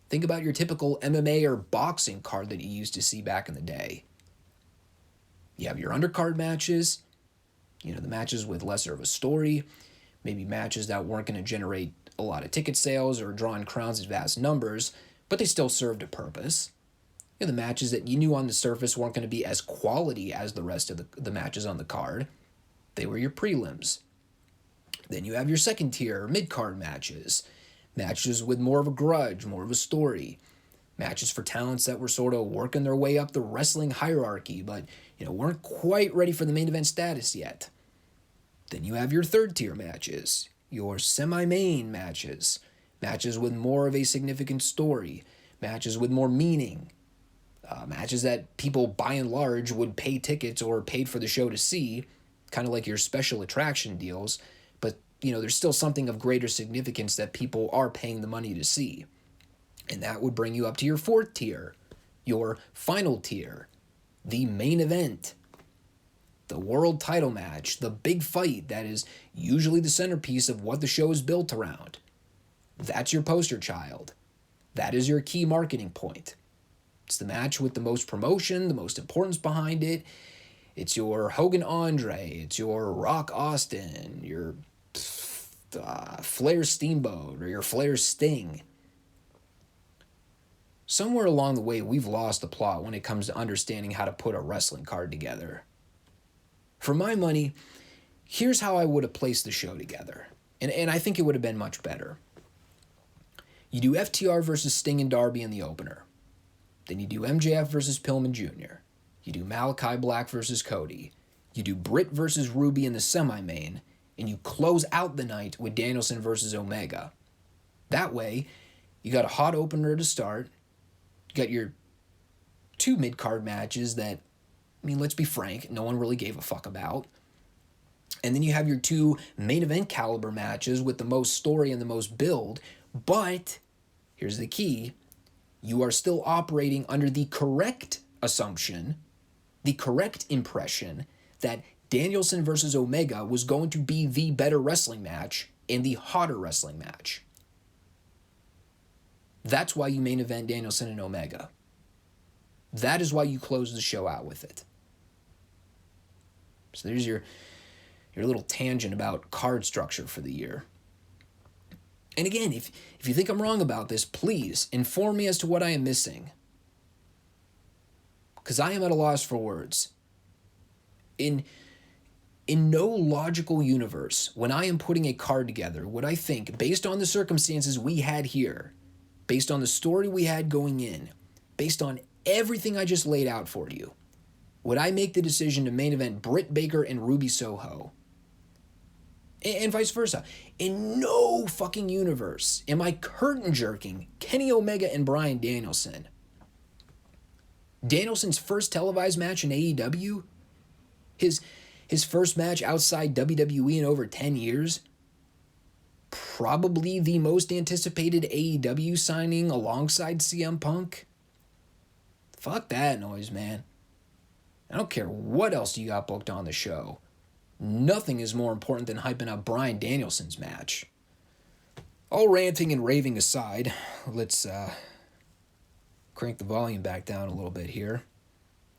Think about your typical MMA or boxing card that you used to see back in the day. You have your undercard matches, the matches with lesser of a story, maybe matches that weren't going to generate a lot of ticket sales or draw in crowds in vast numbers, but they still served a purpose. The matches that you knew on the surface weren't going to be as quality as the rest of the matches on the card. They were your prelims. Then you have your second tier, mid-card matches. Matches with more of a grudge, more of a story. Matches for talents that were sort of working their way up the wrestling hierarchy, but, weren't quite ready for the main event status yet. Then you have your third tier matches, your semi-main matches. Matches with more of a significant story. Matches with more meaning. Matches that people, by and large, would pay tickets or paid for the show to see, kind of like your special attraction deals, but, there's still something of greater significance that people are paying the money to see. And that would bring you up to your fourth tier, your final tier, the main event, the world title match, the big fight that is usually the centerpiece of what the show is built around. That's your poster child. That is your key marketing point. It's the match with the most promotion, the most importance behind it. It's your Hogan Andre. It's your Rock Austin, your Flair Steamboat, or your Flair Sting. Somewhere along the way, we've lost the plot when it comes to understanding how to put a wrestling card together. For my money, here's how I would have placed the show together. And I think it would have been much better. You do FTR versus Sting and Darby in the opener. Then you do MJF versus Pillman Jr. You do Malachi Black versus Cody. You do Brit versus Ruby in the semi-main. And you close out the night with Danielson versus Omega. That way, you got a hot opener to start. You got your two mid-card matches that, let's be frank, no one really gave a fuck about. And then you have your two main event caliber matches with the most story and the most build. But, here's the key, you are still operating under the correct assumption, the correct impression that Danielson versus Omega was going to be the better wrestling match and the hotter wrestling match. That's why you main event Danielson and Omega. That is why you close the show out with it. So there's your little tangent about card structure for the year. And again, if you think I'm wrong about this, please inform me as to what I am missing. Because I am at a loss for words. In no logical universe, when I am putting a card together, would I think, based on the circumstances we had here, based on the story we had going in, based on everything I just laid out for you, would I make the decision to main event Britt Baker and Ruby Soho? And vice versa. In no fucking universe am I curtain jerking Kenny Omega and Bryan Danielson. Danielson's first televised match in AEW, his first match outside WWE in over 10 years, probably the most anticipated AEW signing alongside CM Punk. Fuck that noise, man. I don't care what else you got booked on the show. Nothing is more important than hyping up Bryan Danielson's match. All ranting and raving aside, let's crank the volume back down a little bit here.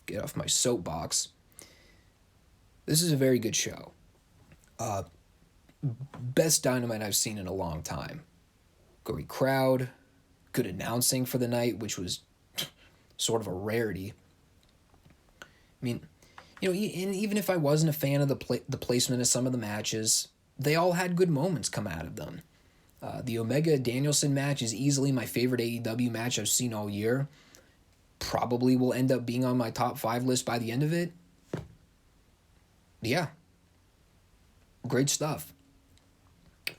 Get off my soapbox. This is a very good show. Best Dynamite I've seen in a long time. Great crowd, good announcing for the night, which was sort of a rarity. And even if I wasn't a fan of the placement of some of the matches, they all had good moments come out of them. The Omega-Danielson match is easily my favorite AEW match I've seen all year. Probably will end up being on my top 5 list by the end of it. Yeah. Great stuff.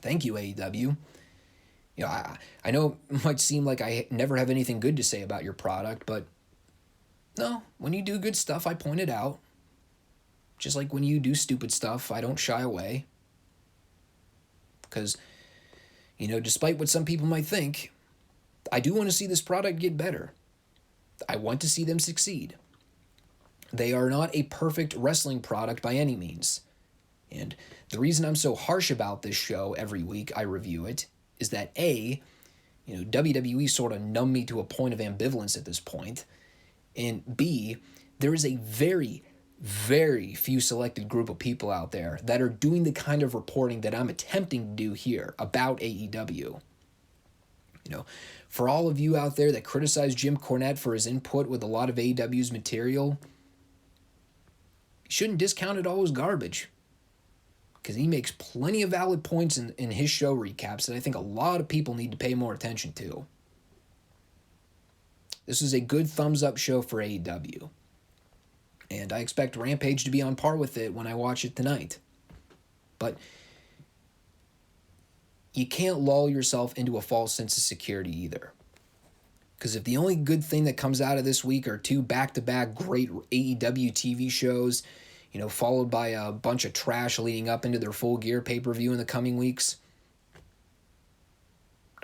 Thank you, AEW. I know it might seem like I never have anything good to say about your product, but no, when you do good stuff, I point it out. Just like when you do stupid stuff, I don't shy away. Because, despite what some people might think, I do want to see this product get better. I want to see them succeed. They are not a perfect wrestling product by any means. And the reason I'm so harsh about this show every week I review it is that A, WWE sort of numbed me to a point of ambivalence at this point, and B, there is a very, very few selected group of people out there that are doing the kind of reporting that I'm attempting to do here about AEW. For all of you out there that criticize Jim Cornette for his input with a lot of AEW's material, you shouldn't discount it all as garbage. because he makes plenty of valid points in his show recaps that I think a lot of people need to pay more attention to. This is a good thumbs-up show for AEW. And I expect Rampage to be on par with it when I watch it tonight. But you can't lull yourself into a false sense of security either. Because if the only good thing that comes out of this week are 2 back-to-back great AEW TV shows, followed by a bunch of trash leading up into their Full Gear pay-per-view in the coming weeks,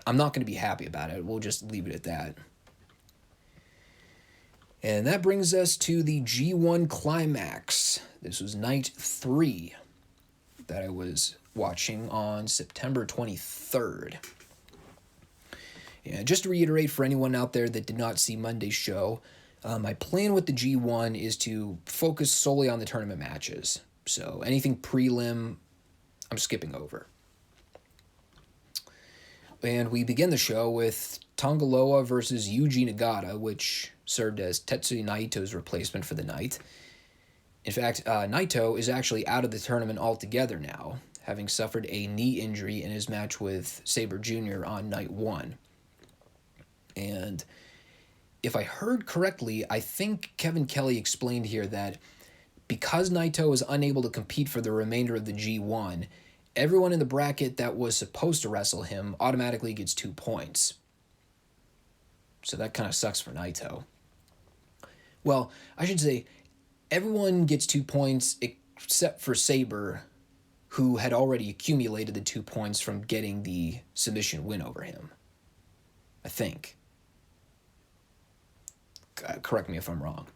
I'm not going to be happy about it. We'll just leave it at that. And that brings us to the G1 Climax. This was night 3 that I was watching on September 23rd. And just to reiterate for anyone out there that did not see Monday's show, my plan with the G1 is to focus solely on the tournament matches. So anything prelim, I'm skipping over. And we begin the show with Tongaloa versus Yuji Nagata, which served as Tetsuya Naito's replacement for the night. In fact, Naito is actually out of the tournament altogether now, having suffered a knee injury in his match with Saber Jr. on night 1. And if I heard correctly, I think Kevin Kelly explained here that because Naito is unable to compete for the remainder of the G1, everyone in the bracket that was supposed to wrestle him automatically gets 2 points. So that kind of sucks for Naito. Well, I should say everyone gets 2 points except for Saber, who had already accumulated the 2 points from getting the submission win over him. I think. Correct me if I'm wrong.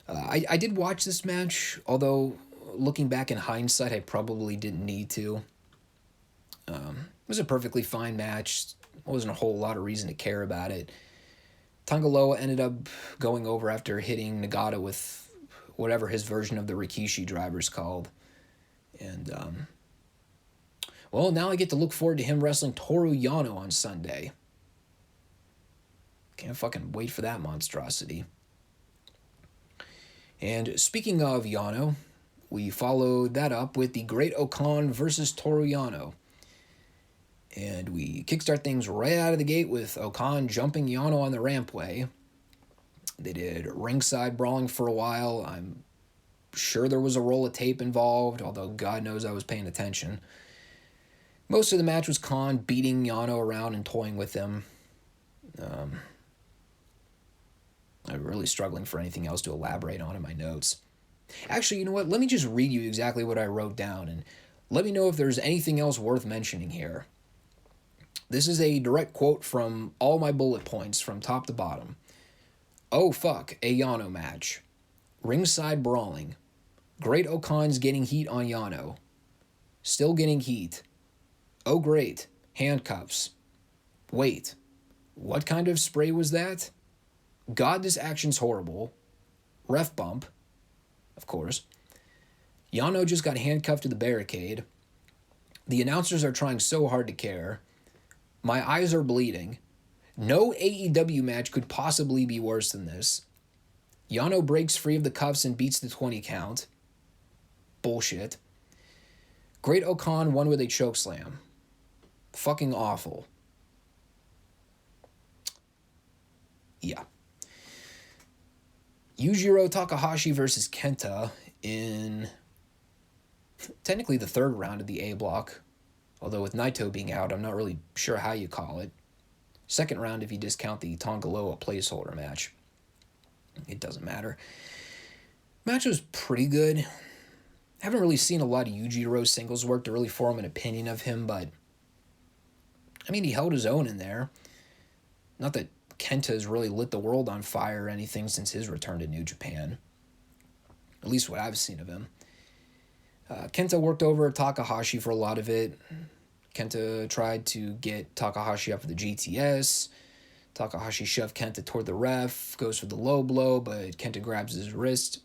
I did watch this match, although looking back in hindsight, I probably didn't need to. It was a perfectly fine match. There wasn't a whole lot of reason to care about it. Tongaloa ended up going over after hitting Nagata with whatever his version of the Rikishi driver is called. And, well, now I get to look forward to him wrestling Toru Yano on Sunday. Can't fucking wait for that monstrosity. And speaking of Yano, we followed that up with the Great Okan versus Toru Yano. And we kickstart things right out of the gate with Okan jumping Yano on the rampway. They did ringside brawling for a while. I'm sure there was a roll of tape involved, although God knows I was paying attention. Most of the match was Khan beating Yano around and toying with him. I'm really struggling for anything else to elaborate on in my notes. Actually, you know what? Let me just read you exactly what I wrote down, and let me know if there's anything else worth mentioning here. This is a direct quote from all my bullet points from top to bottom. Oh fuck, a Yano match. Ringside brawling. Great Okan's getting heat on Yano. Still getting heat. Oh great, handcuffs. Wait, what kind of spray was that? God, this action's horrible. Ref bump, of course. Yano just got handcuffed to the barricade. The announcers are trying so hard to care. My eyes are bleeding. No AEW match could possibly be worse than this. Yano breaks free of the cuffs and beats the 20 count. Bullshit. Great Okan won with a chokeslam. Fucking awful. Yeah. Yujiro Takahashi versus Kenta in technically the third round of the A block, although with Naito being out, I'm not really sure how you call it. Second round if you discount the Tongaloa placeholder match. It doesn't matter. Match was pretty good. Haven't really seen a lot of Yujiro's singles work to really form an opinion of him, but I mean, he held his own in there. Not that Kenta has really lit the world on fire or anything since his return to New Japan. At least what I've seen of him. Kenta worked over Takahashi for a lot of it. Kenta tried to get Takahashi up for the GTS. Takahashi shoved Kenta toward the ref, goes for the low blow, but Kenta grabs his wrist,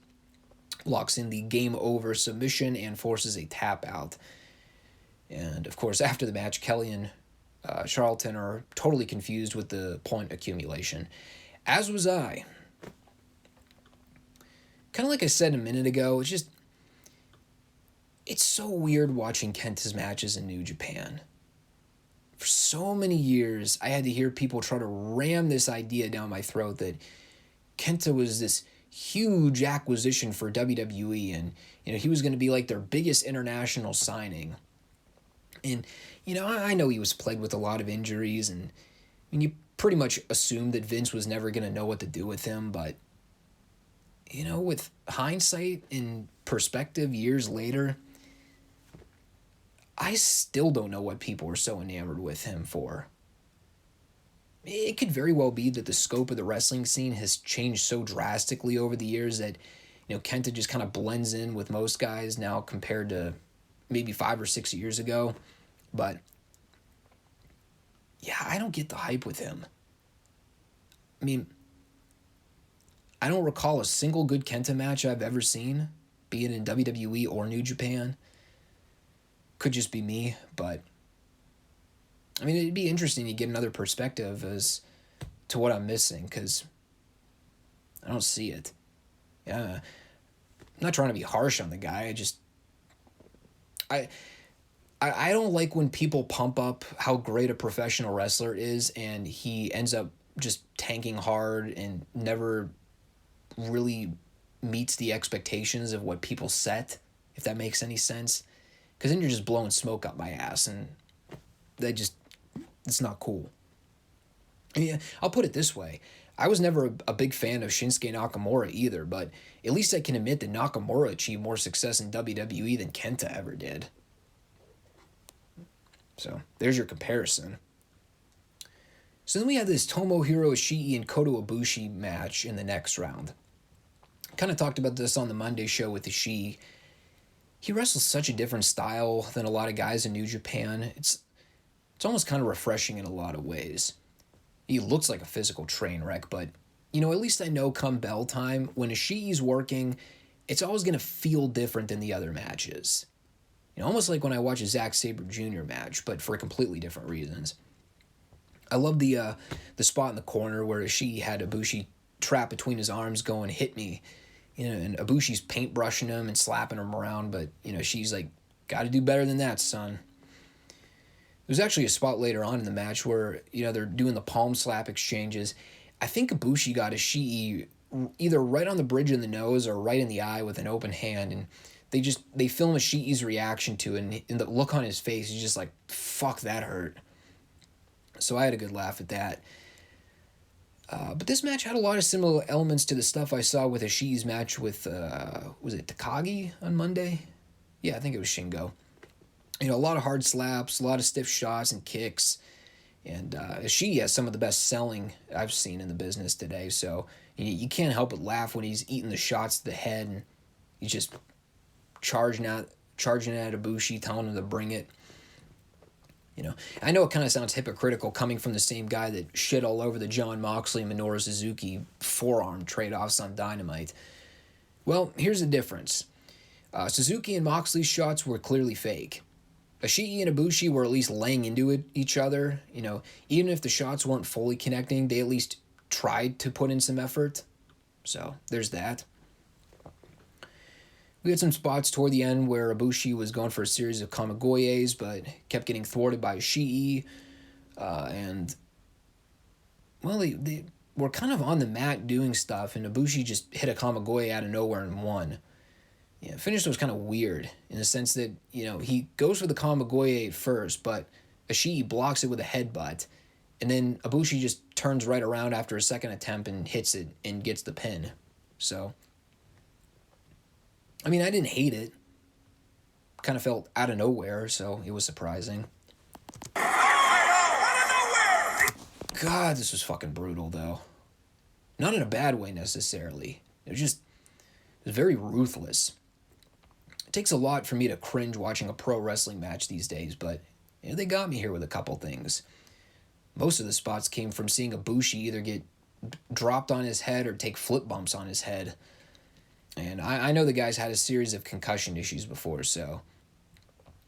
locks in the game over submission, and forces a tap out. And of course, after the match, Kelly and Charlton are totally confused with the point accumulation. As was I. Kind of like I said a minute ago, it's just, It's so weird watching Kenta's matches in New Japan. For so many years, I had to hear people try to ram this idea down my throat that Kenta was this huge acquisition for WWE, and he was going to be like their biggest international signing. And I know he was plagued with a lot of injuries, and you pretty much assumed that Vince was never going to know what to do with him, but with hindsight and perspective years later, I still don't know what people were so enamored with him for. It could very well be that the scope of the wrestling scene has changed so drastically over the years that, Kenta just kind of blends in with most guys now compared to maybe 5 or 6 years ago. But, yeah, I don't get the hype with him. I mean, I don't recall a single good Kenta match I've ever seen, be it in WWE or New Japan. Could just be me, but I mean, it'd be interesting to get another perspective as to what I'm missing, because I don't see it. Yeah, I'm not trying to be harsh on the guy. I don't like when people pump up how great a professional wrestler is and he ends up just tanking hard and never really meets the expectations of what people set, if that makes any sense. Because then you're just blowing smoke up my ass, and it's not cool. I mean, I'll put it this way. I was never a big fan of Shinsuke Nakamura either, but at least I can admit that Nakamura achieved more success in WWE than Kenta ever did. So, there's your comparison. So then we have this Tomohiro Ishii and Kota Ibushi match in the next round. Kind of talked about this on the Monday show with Ishii. He wrestles such a different style than a lot of guys in New Japan. It's almost kind of refreshing in a lot of ways. He looks like a physical train wreck, but, at least I know come bell time, when Ishii's working, it's always going to feel different than the other matches. Almost like when I watch a Zack Saber Jr. match, but for completely different reasons. I love the spot in the corner where Ishii had Ibushi trapped between his arms going, "Hit me." And Ibushi's paintbrushing him and slapping him around, but, she's like, "Gotta do better than that, son." There's actually a spot later on in the match where, they're doing the palm slap exchanges. I think Ibushi got Ishii either right on the bridge of the nose or right in the eye with an open hand, and they film Ishii's reaction to it, and the look on his face, he's just like, "Fuck, that hurt." So I had a good laugh at that. But this match had a lot of similar elements to the stuff I saw with Ishii's match with, was it Takagi on Monday? Yeah, I think it was Shingo. A lot of hard slaps, a lot of stiff shots and kicks. And Ishii has some of the best selling I've seen in the business today. So you can't help but laugh when he's eating the shots to the head and he's just charging at Ibushi, telling him to bring it. I know it kind of sounds hypocritical coming from the same guy that shit all over the Jon Moxley and Minoru Suzuki forearm trade-offs on Dynamite. Well, here's the difference. Suzuki and Moxley's shots were clearly fake. Ishii and Ibushi were at least laying into each other. Even if the shots weren't fully connecting, they at least tried to put in some effort. So, there's that. We had some spots toward the end where Ibushi was going for a series of Kamigoyes, but kept getting thwarted by Ishii. They were kind of on the mat doing stuff, and Ibushi just hit a Kamigoye out of nowhere and won. The finish was kind of weird in the sense that, he goes for the Kamigoye first, but Ishii blocks it with a headbutt, and then Ibushi just turns right around after a second attempt and hits it and gets the pin. So, I mean, I didn't hate it. Kind of felt out of nowhere, so it was surprising. God, this was fucking brutal, though. Not in a bad way, necessarily. It was very ruthless. It takes a lot for me to cringe watching a pro wrestling match these days, but they got me here with a couple things. Most of the spots came from seeing Ibushi either get dropped on his head or take flip bumps on his head. And I know the guy's had a series of concussion issues before, so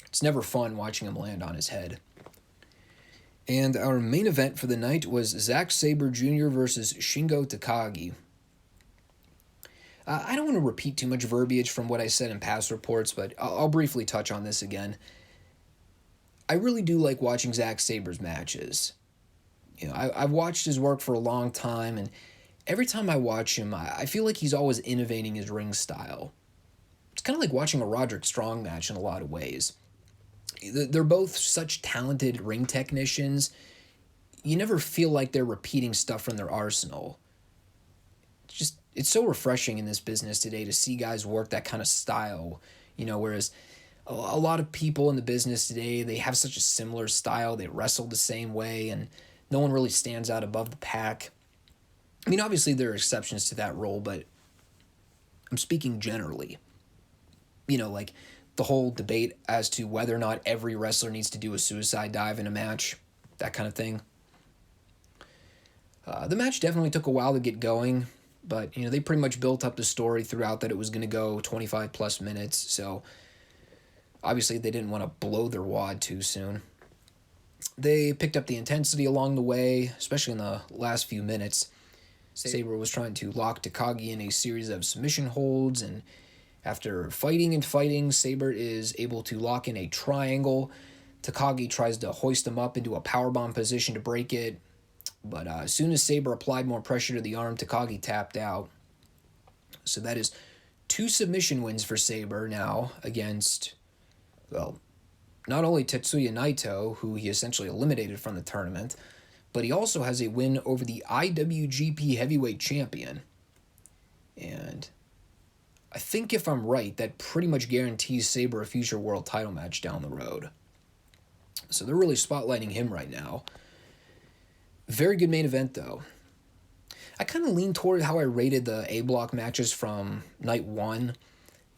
it's never fun watching him land on his head. And our main event for the night was Zack Saber Jr. versus Shingo Takagi. I don't want to repeat too much verbiage from what I said in past reports, but I'll briefly touch on this again. I really do like watching Zack Saber's matches. I've watched his work for a long time, and every time I watch him, I feel like he's always innovating his ring style. It's kind of like watching a Roderick Strong match in a lot of ways. They're both such talented ring technicians. You never feel like they're repeating stuff from their arsenal. It's so refreshing in this business today to see guys work that kind of style, whereas a lot of people in the business today, they have such a similar style, they wrestle the same way, and no one really stands out above the pack. I mean, obviously there are exceptions to that rule, but I'm speaking generally. Like the whole debate as to whether or not every wrestler needs to do a suicide dive in a match, that kind of thing. The match definitely took a while to get going, but, they pretty much built up the story throughout that it was going to go 25 plus minutes, so obviously they didn't want to blow their wad too soon. They picked up the intensity along the way, especially in the last few minutes. Saber was trying to lock Takagi in a series of submission holds, and after fighting and fighting, Saber is able to lock in a triangle. Takagi tries to hoist him up into a powerbomb position to break it, but as soon as Saber applied more pressure to the arm, Takagi tapped out. So that is 2 submission wins for Saber now against, not only Tetsuya Naito, who he essentially eliminated from the tournament, but he also has a win over the IWGP Heavyweight Champion. And I think if I'm right, that pretty much guarantees Saber a future world title match down the road. So they're really spotlighting him right now. Very good main event, though. I kind of lean toward how I rated the A-block matches from night 1.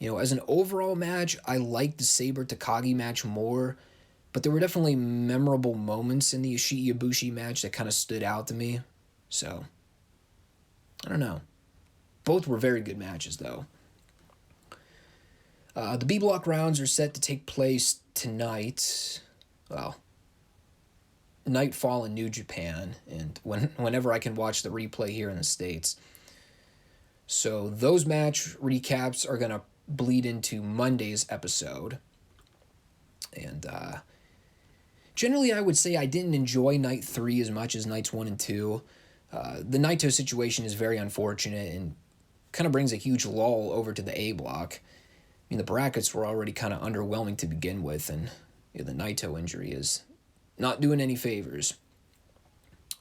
As an overall match, I liked the Saber-Takagi match more, but there were definitely memorable moments in the Ishii-Ibushi match that kind of stood out to me. So, I don't know. Both were very good matches, though. The B-block rounds are set to take place tonight. Nightfall in New Japan, and whenever I can watch the replay here in the States. So those match recaps are going to bleed into Monday's episode. And generally I would say I didn't enjoy Night 3 as much as Nights 1 and 2. The Naito situation is very unfortunate and kind of brings a huge lull over to the A block. I mean, the brackets were already kind of underwhelming to begin with, and the Naito injury is not doing any favors.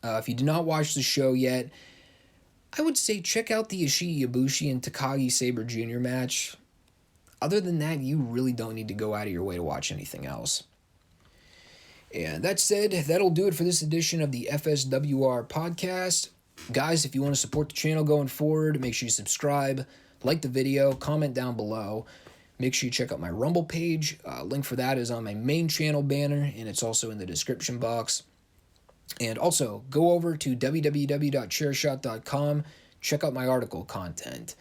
If you did not watch the show yet, I would say check out the Ishii-Ibushi and Takagi Saber Jr. match. Other than that, you really don't need to go out of your way to watch anything else. And that said, that'll do it for this edition of the FSWR podcast. Guys, if you want to support the channel going forward, make sure you subscribe, like the video, comment down below. Make sure you check out my Rumble page. Link for that is on my main channel banner, and it's also in the description box. And also, go over to www.chairshot.com. Check out my article content.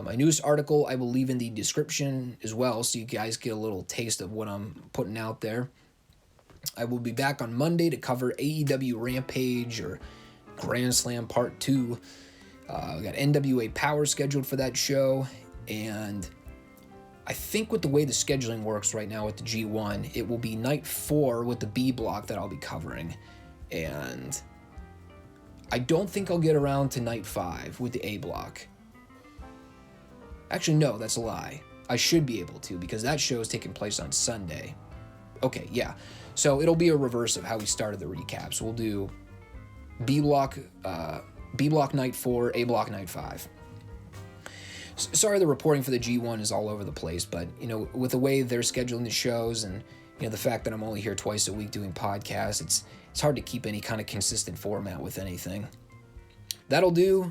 My newest article I will leave in the description as well, so you guys get a little taste of what I'm putting out there. I will be back on Monday to cover AEW Rampage or Grand Slam Part 2. We got NWA Power scheduled for that show, and I think with the way the scheduling works right now with the G1, it will be Night 4 with the B block that I'll be covering. And I don't think I'll get around to Night 5 with the A block. Actually, no, that's a lie. I should be able to, because that show is taking place on Sunday. Okay, yeah. So it'll be a reverse of how we started the recaps. We'll do B block Night 4, A block Night 5. Sorry the reporting for the G1 is all over the place, but, with the way they're scheduling the shows and, the fact that I'm only here twice a week doing podcasts, it's hard to keep any kind of consistent format with anything. That'll do.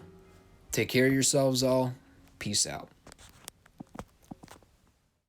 Take care of yourselves all. Peace out.